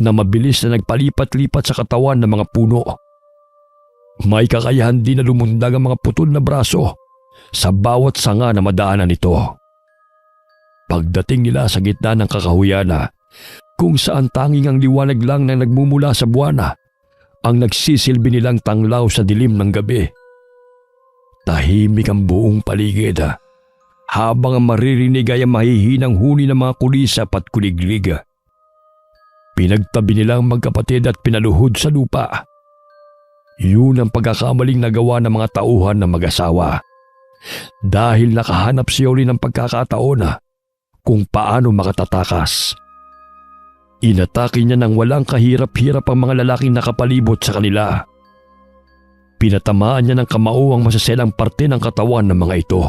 na mabilis na nagpalipat-lipat sa katawan ng mga puno. May kakayahan din na lumundag ang mga putol na braso sa bawat sanga na madaanan nito. Pagdating nila sa gitna ng kakahuyana, kung saan tanging ang liwanag lang na nagmumula sa buwana ang nagsisilbi nilang tanglaw sa dilim ng gabi. Tahimik ang buong paligid habang ang maririnig ay ang mahihinang huni ng mga kulisap at kuliglig. Pinagtabi nilang magkapatid at pinaluhod sa lupa. Yun ang pagkakamaling nagawa ng mga tauhan na mag-asawa. Dahil nakahanap si Yoli ng pagkakataon kung paano makatatakas. Inatake niya ng walang kahirap-hirap ang mga lalaking nakapalibot sa kanila. Pinatamaan niya ng kamao ang masaselang parte ng katawan ng mga ito.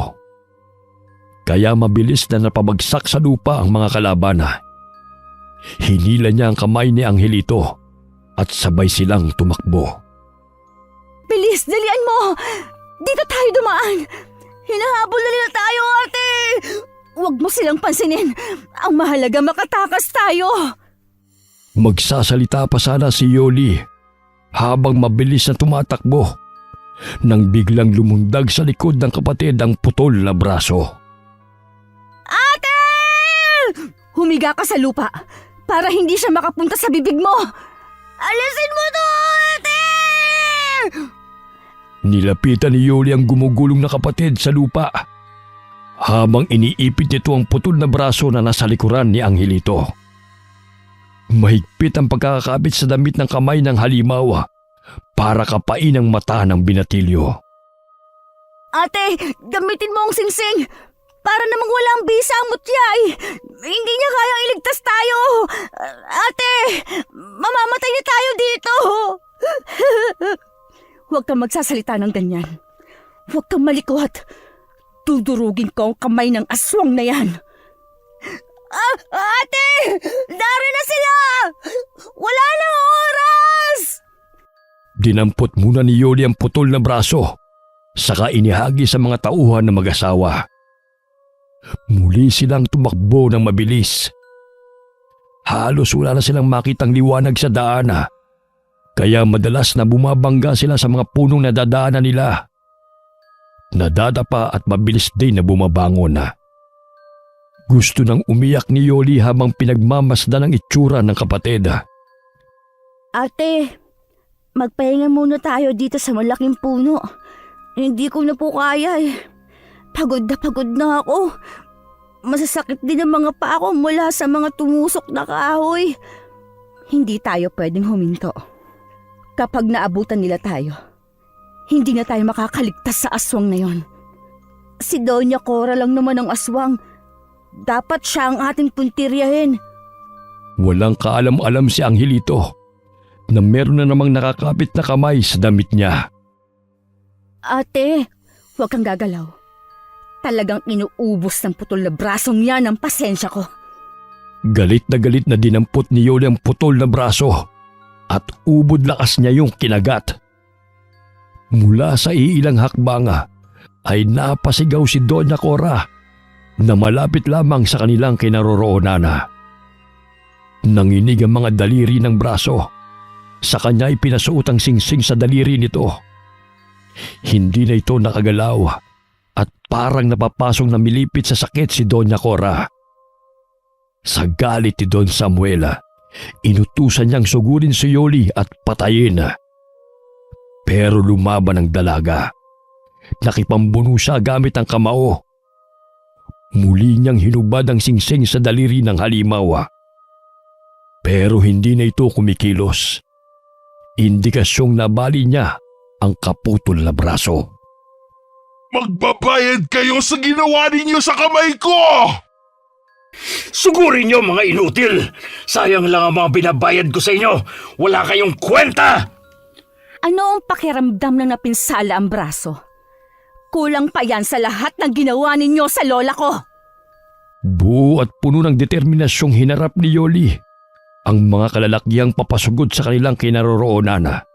Kaya mabilis na napabagsak sa lupa ang mga kalaban. Hinila niya ang kamay ni Angelito at sabay silang tumakbo. Bilis, dalian mo! Dito tayo dumaan! Hinahabol na nila tayo, ate! Huwag mo silang pansinin. Ang mahalaga makatakas tayo. Magsasalita pa sana si Yoli habang mabilis na tumatakbo nang biglang lumundag sa likod ng kapatid ang putol na braso. Ate! Humiga ka sa lupa para hindi siya makapunta sa bibig mo. Alisin mo to, ate! Nilapitan ni Yoli ang gumugulong na kapatid sa lupa habang iniipit nito ang putol na braso na nasa likuran ni Angelito. Mahigpit ang pagkakakabit sa damit ng kamay ng halimaw para kapain ang mata ng binatilyo. Ate, gamitin mo ang singsing para namang walang bisa ang mutyay. Hindi niya kayang iligtas tayo. Ate, mamamatay na tayo dito. Huwag kang magsasalita ng ganyan. Huwag kang malikot. Dudurugin ko ang kamay ng aswang na yan. Ate! Dari na sila! Wala na oras! Dinampot muna ni Yoli ang putol na braso, saka inihagi sa mga tauhan na mag-asawa. Muli silang tumakbo ng mabilis. Halos wala na silang makitang liwanag sa daan, kaya madalas na bumabangga sila sa mga punong nadadaanan nila. Nadadapa at mabilis din na bumabangon. Gusto nang umiyak ni Yoli habang pinagmamasdan ang itsura ng kapatid. Ate, magpahinga muna tayo dito sa malaking puno. Hindi ko na po kaya eh. Pagod na ako. Masasakit din ang mga paa ko mula sa mga tumusok na kahoy. Hindi tayo pwedeng huminto. Kapag naabutan nila tayo, hindi na tayo makakaligtas sa aswang na yon. Si Doña Cora lang naman ang aswang. Dapat siya ang ating puntiryahin. Walang kaalam-alam si Angelito na meron na namang nakakapit na kamay sa damit niya. Ate, huwag kang gagalaw. Talagang inuubos ng putol na brasong yan ang pasensya ko. Galit na dinampot ni Yoli ang putol na braso at ubod lakas niya yung kinagat. Mula sa iilang hakbanga ay napasigaw si Doña Cora na malapit lamang sa kanilang kinaroroonan. Nanginig ang mga daliri ng braso. Sa kanya ay pinasuot ang singsing sa daliri nito. Hindi na ito nakagalaw at parang napapasong na milipit sa sakit si Doña Cora. Sa galit ni Don Samuel, inutusan niyang sugurin si Yoli at patayin. Pero lumaban ang dalaga. Nakipambuno siya gamit ang kamao. Muli niyang hinubad ang singsing sa daliri ng halimaw. Pero hindi na ito kumikilos. Indikasyong nabali niya ang kaputol na braso. Magbabayad kayo sa ginawa ninyo sa kamay ko! Sugurin niyo mga inutil! Sayang lang ang mga binabayad ko sa inyo! Wala kayong kwenta! Ano ang pakiramdam ng napinsala ang braso? Kulang pa yan sa lahat ng ginawa ninyo sa lola ko. Buo at puno ng determinasyong hinarap ni Yoli ang mga kalalakyang papasugod sa kanilang kinaroroonan.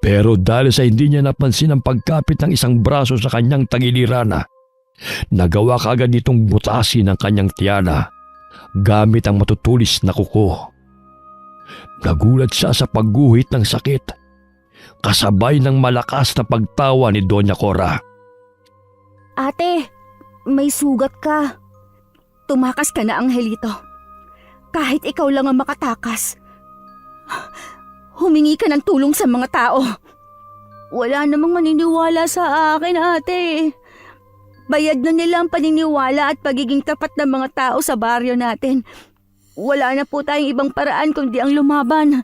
Pero dahil sa hindi niya napansin ang pagkapit ng isang braso sa kanyang tagiliran, nagawa kaagad nitong butasin ang kanyang tiyana gamit ang matutulis na kuko. Nagulat siya sa pagguhit ng sakit, kasabay ng malakas na pagtawa ni Doña Cora. Ate, may sugat ka. Tumakas ka na, Angelito. Kahit ikaw lang ang makatakas. humingi ka ng tulong sa mga tao. Wala namang maniniwala sa akin, ate. Bayad na nila ang paniniwala at pagiging tapat ng mga tao sa baryo natin. Wala na po tayong ibang paraan kundi ang lumaban.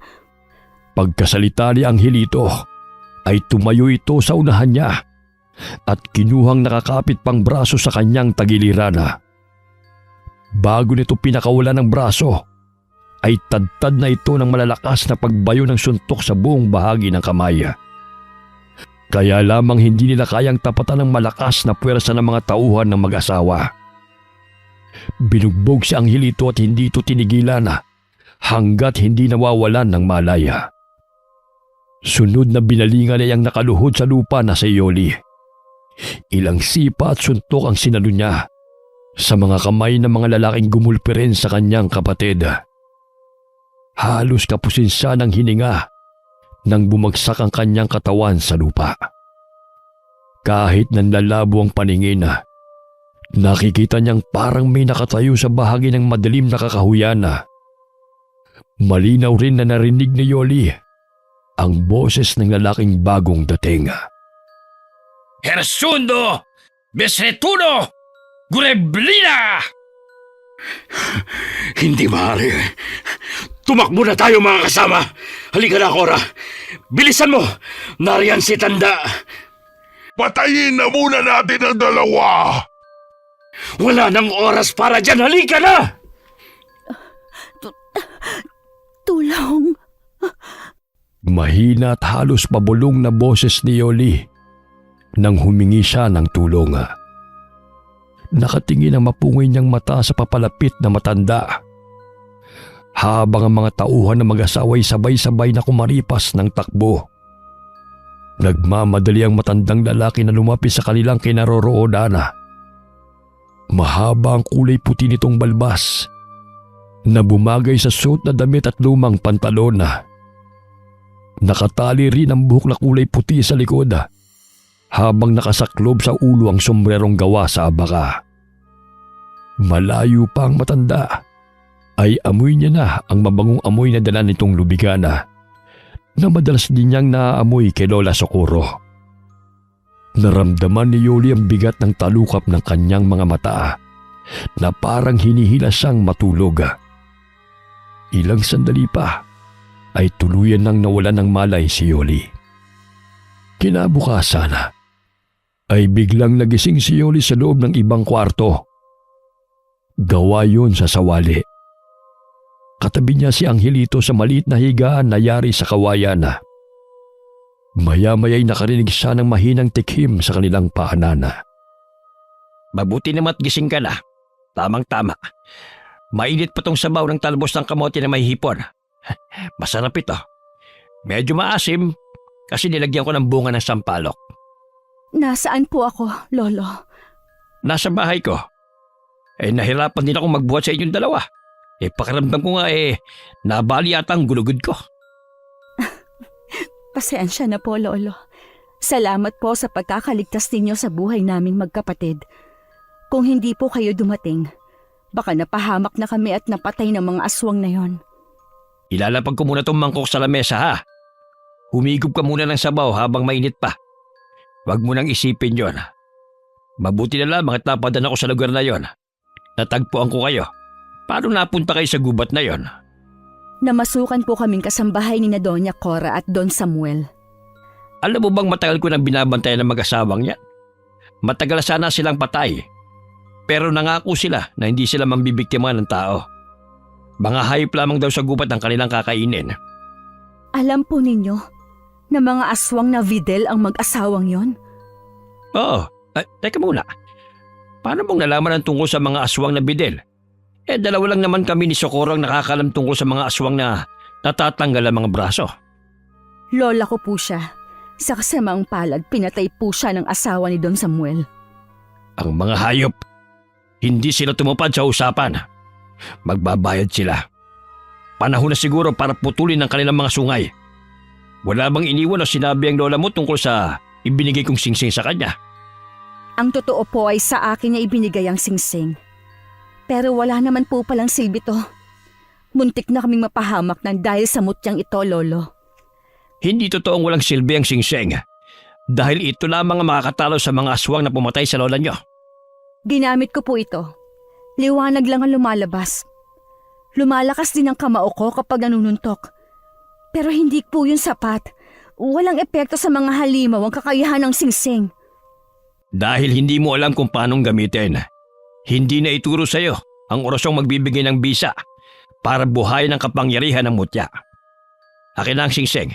Pagkasalita ni Angelito, ay tumayo ito sa unahan niya at kinuhang nakakapit pang braso sa kanyang tagiliran. Bago nito pinakawalan ng braso, ay tadtad na ito ng malalakas na pagbayo ng suntok sa buong bahagi ng kamay. Kaya lamang hindi nila kayang tapatan ng malakas na puwersa ng mga tauhan ng mag-asawa. Binugbog si Angelito at hindi ito tinigilan hanggat hindi nawawalan ng malaya. Sunod na binalingan ay ang nakaluhod sa lupa na si Yoli. Ilang sipa at suntok ang sinalo niya sa mga kamay ng mga lalaking gumulpi rin sa kanyang kapatid. Halos kapusin siya ng hininga nang bumagsak ang kanyang katawan sa lupa. Kahit nanlalabo ang paningin, nakikita niyang parang may nakatayo sa bahagi ng madilim na kakahuyan. Malinaw rin na narinig ni Yoli ang boses ng lalaking bagong dating. Hersundo! Besretuno! Gureblina! Hindi maaari. Tumakbo na tayo mga kasama. Halika na, Cora. Bilisan mo. Nariyan si Tanda. Patayin na muna natin ang dalawa! Wala nang oras para dyan. Halika na! Tulong. Mahina at halos pabulong na boses ni Yoli nang humingi siya ng tulong. Nakatingin ang mapungoy niyang mata sa papalapit na matanda. Habang ang mga tauhan na mag-asaway sabay-sabay na kumaripas ng takbo. Nagmamadali ang matandang lalaki na lumapit sa kanilang kinaroroonan. Mahaba ang kulay puti nitong balbas na bumagay sa suot na damit at lumang pantalon. Nakatali rin ang buhok na kulay puti sa likod habang nakasaklob sa ulo ang sombrerong gawa sa abaka. Malayo pa ang matanda ay amoy niya na ang mabangong amoy na dala nitong lubigana na madalas din niyang naaamoy kay Lola Socorro. Naramdaman ni Yoli ang bigat ng talukap ng kanyang mga mata na parang hinihila siyang matulog. Ilang sandali pa ay tuluyan nang nawalan ng malay si Yoli. Kinabukasan ay biglang nagising si Yoli sa loob ng ibang kwarto. Gawa yun sa sawali. Katabi niya si Angelito sa maliit na higaan na yari sa kawayan. Maya-maya'y nakarinig siya ng mahinang tikhim sa kanilang paanan. Mabuti naman at gising ka na. Tamang-tama. Mainit pa tong sabaw ng talbos ng kamote na may hipon. Masarap ito. Medyo maasim kasi nilagyan ko ng bunga ng sampalok. Nasaan po ako, Lolo? Nasa bahay ko. Nahirapan din ako magbuhat sa inyong dalawa. Pakiramdam ko nga nabali ata ang gulugod ko. Pasensya na po, Lolo. Salamat po sa pagkakaligtas ninyo sa buhay naming magkapatid. Kung hindi po kayo dumating, baka napahamak na kami at napatay ng mga aswang na yon. Ilalapag ko muna itong mangkok sa lamesa ha. Humigop ka muna ng sabaw habang mainit pa. Huwag mo nang isipin yon. Mabuti na lamang at napadaan ako sa lugar na yon. Natagpuan ko kayo. Paano napunta kayo sa gubat na yon? Namasukan po kaming kasambahay ni na Doña Cora at Don Samuel. Alam mo bang matagal ko nang binabantayan ng mag-asawang yan? Matagal sana silang patay. Pero nangako sila na hindi sila mambibiktima ng tao. Mga hayop lamang daw sa gubat ang kanilang kakainin. Alam po ninyo na mga aswang na Videl ang mag-asawang yon? Oo. Teka muna. Paano mong nalaman ang tungkol sa mga aswang na bidel? Dalawa lang naman kami ni Socorro ang nakakalam tungkol sa mga aswang na natatanggal ang mga braso. Lola ko po siya. Sa kasamaang palad, pinatay po siya ng asawa ni Don Samuel. Ang mga hayop, hindi sila tumupad sa usapan. Magbabayad sila. Panahon na siguro para putulin ang kanilang mga sungay. Wala bang iniwan o sinabi ang lola mo tungkol sa ibinigay kong singsing sa kanya? Ang totoo po ay sa akin niya ibinigay ang singsing. Pero wala naman po palang silbi to. Muntik na kaming mapahamak ng dahil sa mutyang ito, Lolo. Hindi totoong walang silbi ang singsing dahil ito lamang ang makakatalo sa mga aswang na pumatay sa lola nyo. Ginamit ko po ito. Liwanag lang ang lumalabas. Lumalakas din ang kamao ko kapag nanununtok. Pero hindi po yun sapat. Walang epekto sa mga halimaw ang kakayahan ng singsing. Dahil hindi mo alam kung paanong gamitin, hindi na ituro sa iyo ang orasyong magbibigay ng bisa para buhayin ang kapangyarihan ng mutya. Akin na ang singsing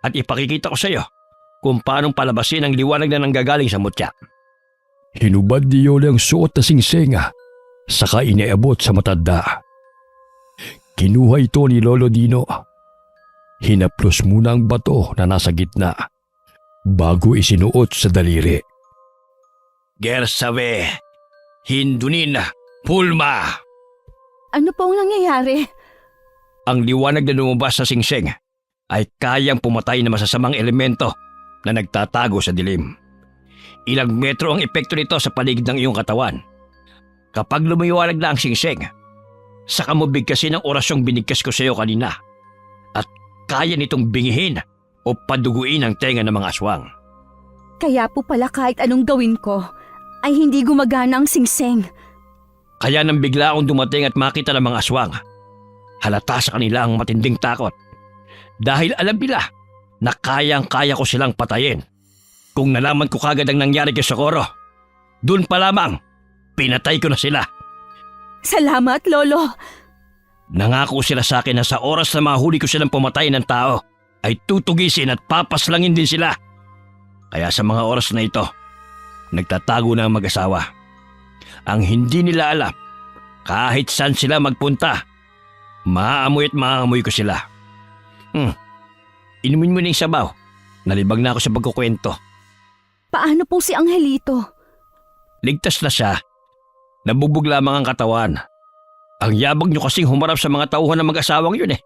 at ipakikita ko sa iyo kung paanong palabasin ang liwanag na nanggagaling sa mutya. Hinubad ni Yoli ang suot na singsing saka iniabot sa matanda. Kinuha ito ni Lolo Dino. Hinaplos muna ang bato na nasa gitna bago isinuot sa daliri. Gersawe, hindunin, pulma! Ano pong nangyayari? Ang liwanag na lumabas sa singsing ay kayang pumatay ng masasamang elemento na nagtatago sa dilim. Ilang metro ang epekto nito sa paligid ng iyong katawan. Kapag lumiwanag na ang singsing, saka mo bigkasin ang orasyong binigkas ko sa iyo kanina at kaya nitong bingihin o paduguin ang tenga ng mga aswang. Kaya po pala kahit anong gawin ko, ay hindi gumagana ang singsing. Kaya nang bigla akong dumating at makita ng mga aswang, halata sa kanila ang matinding takot. Dahil alam nila na kayang-kaya ko silang patayin. Kung nalaman ko kagad ang nangyari kay Socorro, dun pa lamang, pinatay ko na sila. Salamat, Lolo. Nangako sila sa akin na sa oras na mahuli ko silang pumatay ng tao, ay tutugisin at papaslangin din sila. Kaya sa mga oras na ito, nagtatago na ang mag-asawa. Ang hindi nila alam, kahit saan sila magpunta, maamoy at maamoy ko sila. Inumin mo na yung sabaw. Nalibag na ako sa pagkukwento. Paano po si Angelito? Ligtas na siya. Nabugbog lamang ang katawan. Ang yabag nyo kasing humarap sa mga tauhan ng mag-asawang yun eh.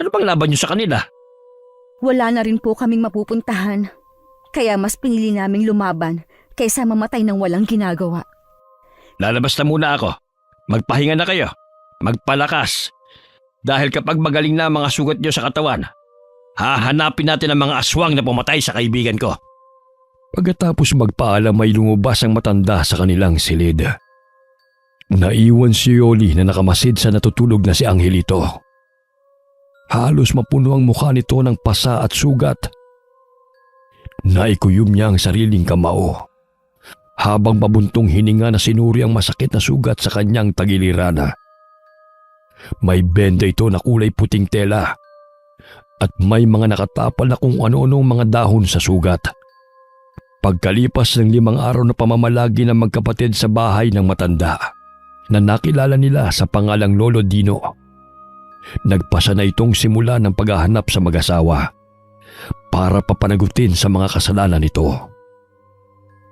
Ano bang laban nyo sa kanila? Wala na rin po kaming mapupuntahan. Kaya mas pinili naming lumaban kaysa mamatay ng walang ginagawa. Lalabas na muna ako. Magpahinga na kayo. Magpalakas. Dahil kapag magaling na ang mga sugat nyo sa katawan, hahanapin natin ang mga aswang na pumatay sa kaibigan ko. Pagkatapos magpaalam ay lumabas ang matanda sa kanilang silid. Naiwan si Yoli na nakamasid sa natutulog na si Angelito. Halos mapuno ang mukha nito ng pasa at sugat. Naikuyom niya ang sariling kamao habang pabuntong hininga na sinuri ang masakit na sugat sa kanyang tagiliran. May benda ito na kulay puting tela at may mga nakatapal na kung ano-anong mga dahon sa sugat. Pagkalipas ng 5 araw na pamamalagi ng magkapatid sa bahay ng matanda na nakilala nila sa pangalang Lolo Dino, nagpasa na itong simula ng paghahanap sa mag-asawa para papanagutin sa mga kasalanan nito.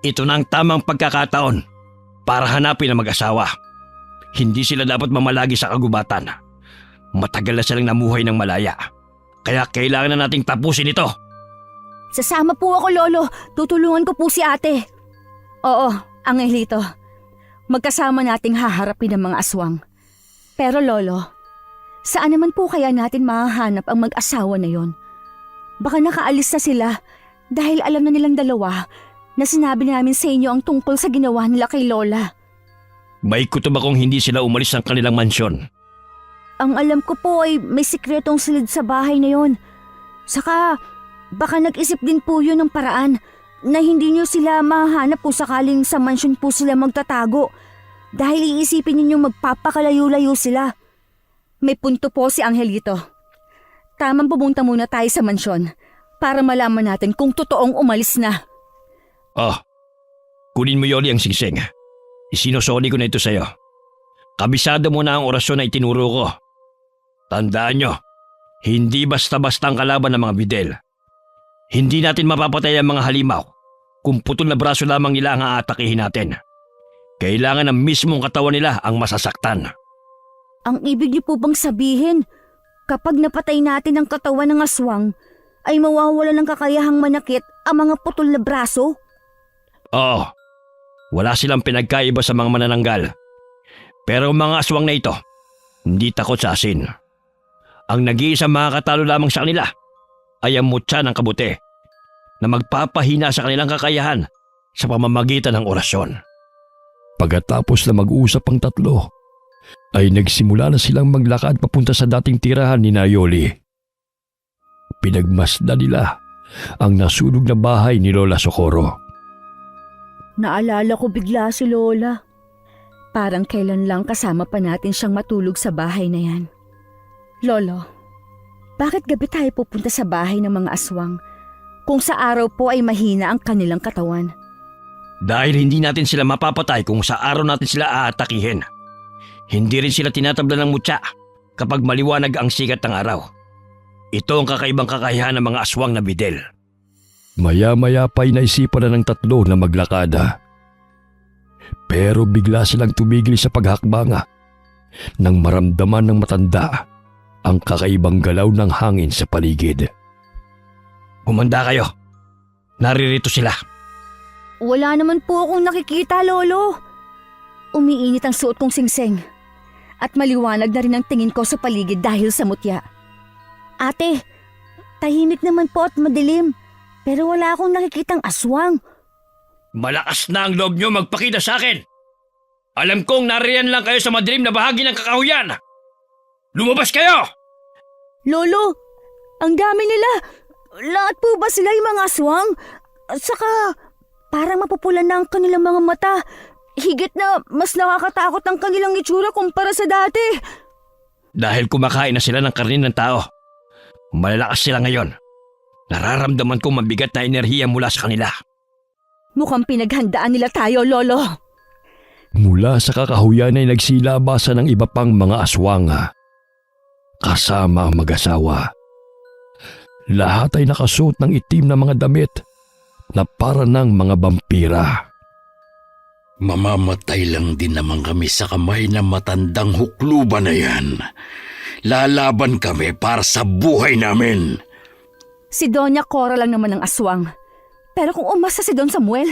Ito na ang tamang pagkakataon para hanapin ang mag-asawa. Hindi sila dapat mamalagi sa kagubatan. Matagal na silang namuhay ng malaya. Kaya kailangan na nating tapusin ito. Sasama po ako, Lolo. Tutulungan ko po si ate. Oo, Angelito. Magkasama nating haharapin ang mga aswang. Pero Lolo, saan naman po kaya natin mahahanap ang mag-asawa na yon? Baka nakaalis na sila dahil alam na nilang dalawa na sinabi namin sa inyo ang tungkol sa ginawa nila kay Lola. May kutob akong hindi sila umalis ng kanilang mansyon. Ang alam ko po ay may sikretong silid sa bahay na yon. Saka baka nag-isip din po yun ng paraan na hindi nyo sila mahanap kung sakaling sa mansyon po sila magtatago dahil iisipin ninyong magpapakalayo-layo sila. May punto po si Angelito. Tamang pumunta muna tayo sa mansyon para malaman natin kung totoong umalis na. Oh, kunin mo Yoli ang singsing. Isinusoli ko na ito sa'yo. Kabisado mo na ang orasyon na itinuro ko. Tandaan nyo, hindi basta-basta ang kalaban ng mga bidel. Hindi natin mapapatay ang mga halimaw kung putol na braso lamang nila ang aatakihin natin. Kailangan ng mismong katawan nila ang masasaktan. Ang ibig niyo po bang sabihin, kapag napatay natin ang katawan ng aswang, ay mawawala ng kakayahang manakit ang mga putol na braso? Oo, wala silang pinagkaiba sa mga manananggal. Pero ang mga aswang na ito, hindi takot sa asin. Ang nag-iisang makakatalo lamang sa kanila ay ang mutya ng kabuti na magpapahina sa kanilang kakayahan sa pamamagitan ng orasyon. Pagkatapos na mag-usap ang tatlo, ay nagsimula na silang maglakad papunta sa dating tirahan ni Yoli. Pinagmasdan nila ang nasunog na bahay ni Lola Socorro. Naalala ko bigla si Lola. Parang kailan lang kasama pa natin siyang matulog sa bahay na yan. Lolo, bakit gabi tayo pupunta sa bahay ng mga aswang kung sa araw po ay mahina ang kanilang katawan? Dahil hindi natin sila mapapatay kung sa araw natin sila aatakihin. Hindi rin sila tinatabla ng mutya kapag maliwanag ang sikat ng araw. Ito ang kakaibang kakayahan ng mga aswang na bidel. Maya-maya pa'y naisipan na ng tatlo na maglakada. Pero bigla silang tumigil sa paghakbanga nang maramdaman ng matanda ang kakaibang galaw ng hangin sa paligid. Humanda kayo. Naririto sila. Wala naman po akong nakikita, Lolo. Umiinit ang suot kong singsing. At maliwanag na rin ang tingin ko sa paligid dahil sa mutya. Ate, tahimik naman po at madilim. Pero wala akong nakikitang aswang. Malakas na ang loob nyo magpakita sa akin. Alam kong nariyan lang kayo sa madilim na bahagi ng kakahuyan. Lumabas kayo! Lolo, ang dami nila. Lahat po ba sila yung mga aswang? At saka, parang mapupulan na ang kanilang mga mata. Higit na mas nakakatakot ang kanilang itsura kumpara sa dati. Dahil kumakain na sila ng karne ng tao. Malalakas sila ngayon. Nararamdaman kong mabigat na enerhiya mula sa kanila. Mukhang pinaghandaan nila tayo, Lolo. Mula sa kakahuyan ay nagsilabasan ng iba pang mga aswang, kasama ang mag-asawa. Lahat ay nakasuot ng itim na mga damit na para ng mga vampira. Mamamatay lang din naman kami sa kamay ng matandang hukluban na yan. Lalaban kami para sa buhay namin. Si Doña Cora lang naman ang aswang. Pero kung umasa si Don Samuel,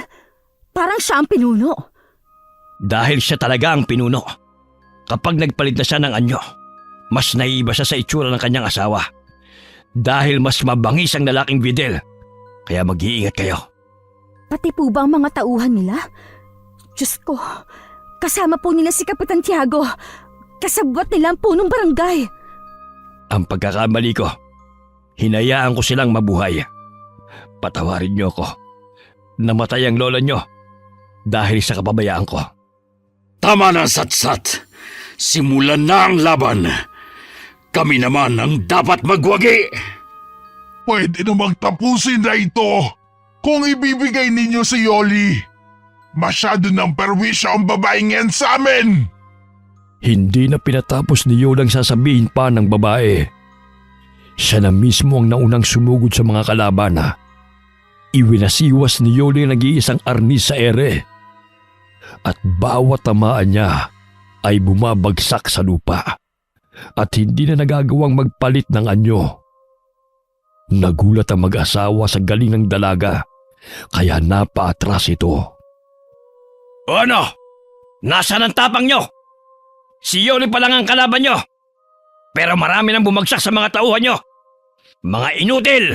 parang siya ang pinuno. Dahil siya talaga ang pinuno. Kapag nagpalit na siya ng anyo, mas naiiba siya sa itsura ng kanyang asawa. Dahil mas mabangis ang lalaking bidel. Kaya mag-iingat kayo. Pati po ba ang mga tauhan nila? Diyos ko, kasama po nila si Kapitan Tiago. Kasabwat nila ang punong barangay. Ang pagkakamali ko, hinayaan ko silang mabuhay. Patawarin niyo ako. Namatay ang lola niyo dahil sa kapabayaan ko. Tama na, Satsat. Simulan na ang laban. Kami naman ang dapat magwagi. Pwede namang tapusin na ito kung ibibigay ninyo si Yoli. Masyado ng perwisyo ang babaeng yan sa amin. Hindi na pinatapos ni Yolang sasabihin pa ng babae. Siya na mismo ang naunang sumugod sa mga kalaban. Iwinasiwas ni Yoli ang nag-iisang arnis sa ere. At bawat tamaan niya ay bumabagsak sa lupa. At hindi na nagagawang magpalit ng anyo. Nagulat ang mag-asawa sa galing ng dalaga, kaya napaatras ito. O ano? Nasaan ang tapang nyo? Si Yoli pa lang ang kalaban nyo. Pero marami nang bumagsak sa mga tauhan nyo. Mga inutil!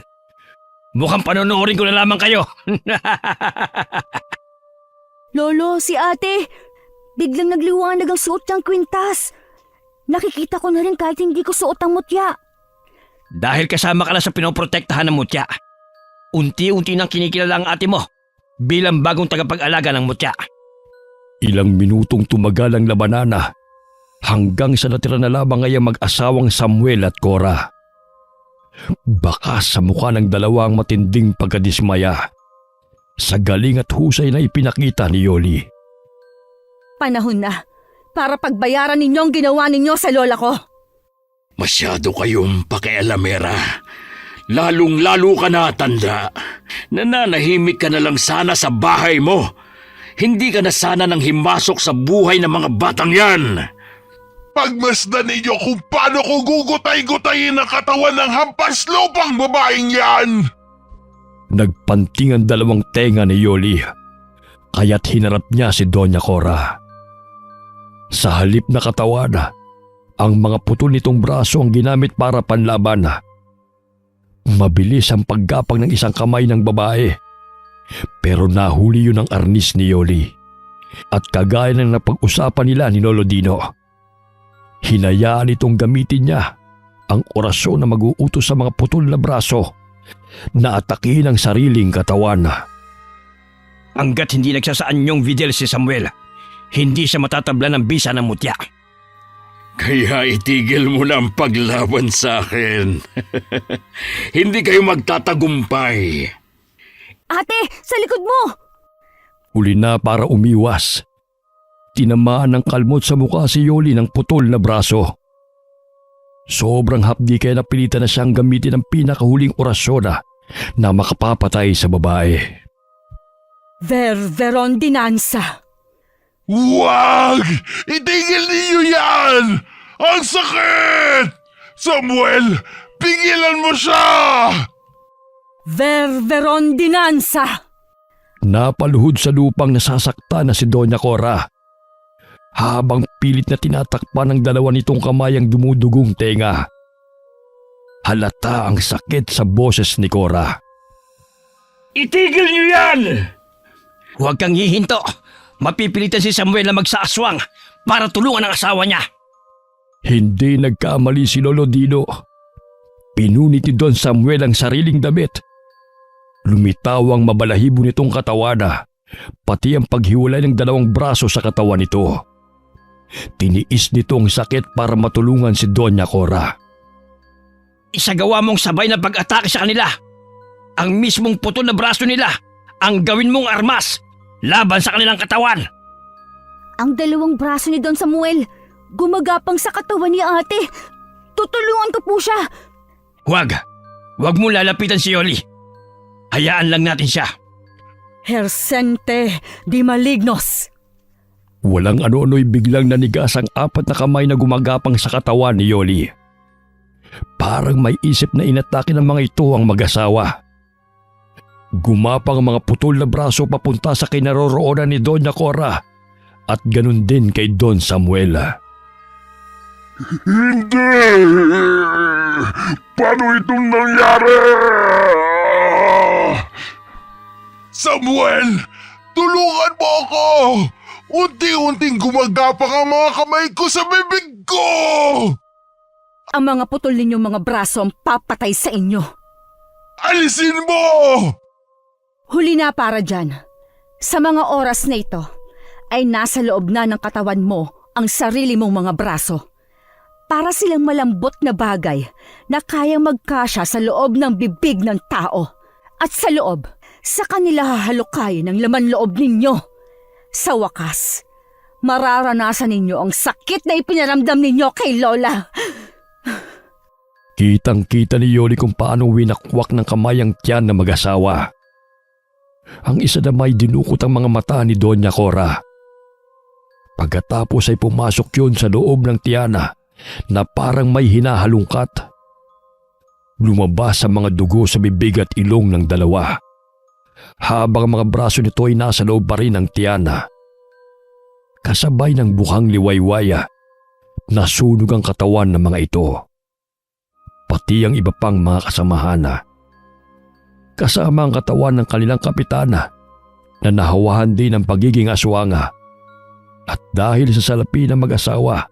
Mukhang panonoorin ko na lamang kayo. Lolo, si ate, biglang nagliwanag ang suot niyang kwintas. Nakikita ko na rin kahit hindi ko suot ang mutya. Dahil kasama ka na sa pinoprotektahan ng mutya, unti-unti nang kinikilala ang ate mo bilang bagong tagapag-alaga ng mutya. Ilang minutong tumagal ang labanana hanggang sa natira na lamang ay ang mag-asawang Samuel at Cora. Baka sa mukha ng dalawa ang matinding pagkadismaya sa galing at husay na ipinakita ni Yoli. Panahon na para pagbayaran ninyo ang ginawa ninyo sa lola ko. Masyado kayong pakialamera. Lalong-lalo ka na, tanda. Nananahimik ka na lang sana sa bahay mo. Hindi ka na sana nang himasok sa buhay ng mga batang yan. Pagmasdan ninyo kung paano ko gugutay-gutayin ang katawan ng hampas lupang babaeng yan. Nagpanting ang dalawang tenga ni Yoli, kaya't hinarap niya si Doña Cora. Sa halip na katawan, ang mga putol nitong braso ang ginamit para panlaban. Mabilis ang paggapang ng isang kamay ng babae. Pero nahuli yun ang arnis ni Yoli. At kagaya ng napag-usapan nila ni Lolo Dino, hinayaan itong gamitin niya ang orasyon na mag-uutos sa mga putol na braso na atakihin ang sariling katawan. Hanggat hindi nagsasaan yung Videl si Samuel, hindi siya matatabla ng bisa ng mutya. Kaya itigil mo na ang paglaban sa akin. Hindi kayo magtatagumpay. Ate, sa likod mo! Huli na para umiwas. Tinamaan ng kalmot sa mukha si Yoli ng putol na braso. Sobrang hapdi kaya napilitan na siyang gamitin ang pinakahuling orasyon na makapapatay sa babae. Verondinanza. Wag! Itigil niyo yan! Ang sakit! Samuel, pigilan mo siya! Verondinanza. Napaluhod sa lupang nasasaktan na si Doña Cora. Habang pilit na tinatakpan ng dalawa nitong kamay ang dumudugong tenga. Halata ang sakit sa boses ni Cora. Itigil niyo yan! Huwag kang hihinto. Mapipilitan si Samuel na magsaaswang para tulungan ang asawa niya. Hindi nagkamali si Lolo Dino. Pinunit ni Don Samuel ang sariling damit. Lumitaw ang mabalahibo nitong katawan, pati ang paghiwalay ng dalawang braso sa katawan nito. Tiniis nito ang sakit para matulungan si Doña Cora. Isagawa mong sabay na pag-atake sa kanila. Ang mismong putol na braso nila ang gawin mong armas laban sa kanilang katawan. Ang dalawang braso ni Don Samuel gumagapang sa katawan ni ate. Tutulungan ko po siya. Huwag mo lalapitan si Yoli. Hayaan lang natin siya. Hersente di malignos. Walang ano-ano'y biglang nanigas ang apat na kamay na gumagapang sa katawan ni Yoli. Parang may isip na inatake ng mga ito ang mag-asawa. Gumapang ang mga putol na braso papunta sa kinaroroonan ni Doña Cora at ganun din kay Don Samuel. Hindi! Paano itong nangyari? Samuel! Tulungan mo ako! Unti-unting gumagapang ang mga kamay ko sa bibig ko! Ang mga putol ninyong mga braso ang papatay sa inyo. Alisin mo! Huli na para dyan. Sa mga oras na ito, ay nasa loob na ng katawan mo ang sarili mong mga braso. Para silang malambot na bagay na kayang magkasya sa loob ng bibig ng tao. At sa loob, sa kanila hahalukayin ang laman loob ninyo. Sa wakas, mararanasan ninyo ang sakit na ipinaramdam ninyo kay Lola. Kitang-kita ni Yoli kung paano winakwak ng kamay ang tiyan na mag-asawa. Ang isa na may dinukot ang mga mata ni Doña Cora. Pagkatapos ay pumasok yun sa loob ng tiyana na parang may hinahalungkat. Lumabas ang mga dugo sa bibig at ilong ng dalawa, habang ang mga braso nito ay nasa loob pa rin ng tiyana. Kasabay ng buhang liwaywaya, nasunog ang katawan ng mga ito. Pati ang iba pang mga kasamahan. Kasama ang katawan ng kanilang kapitana na nahawahan din ng pagiging aswanga. At dahil sa salapi ng mag-asawa,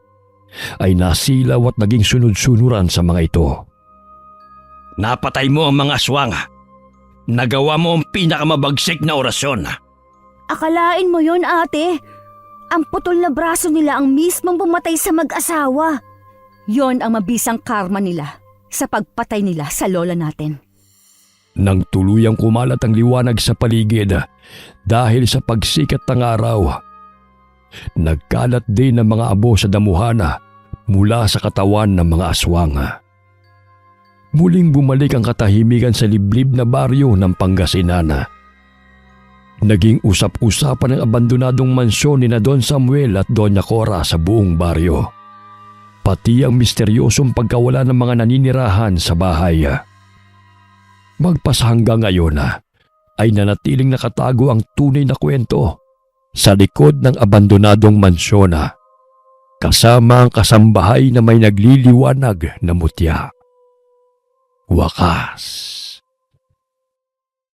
ay nasilaw at naging sunod-sunuran sa mga ito. Napatay mo ang mga aswang. Nagawa mo ang pinakamabagsik na orasyon. Akalain mo yon, ate? Ang putol na braso nila ang mismong pumatay sa mag-asawa. Yon ang mabisang karma nila sa pagpatay nila sa lola natin. Nang tuluyang kumalat ang liwanag sa paligid dahil sa pagsikat ng araw, nagkalat din ang mga abo sa damuhana mula sa katawan ng mga aswang. Muling bumalik ang katahimikan sa liblib na baryo ng Pangasinan. Naging usap-usapan ang abandonadong mansyon ni na Don Samuel at Doña Cora sa buong baryo. Pati ang misteryosong pagkawala ng mga naninirahan sa bahay. Magpas hanggang ngayon ay nanatiling nakatago ang tunay na kwento sa likod ng abandonadong mansyon, kasama ang kasambahay na may nagliliwanag na mutya. Wakas.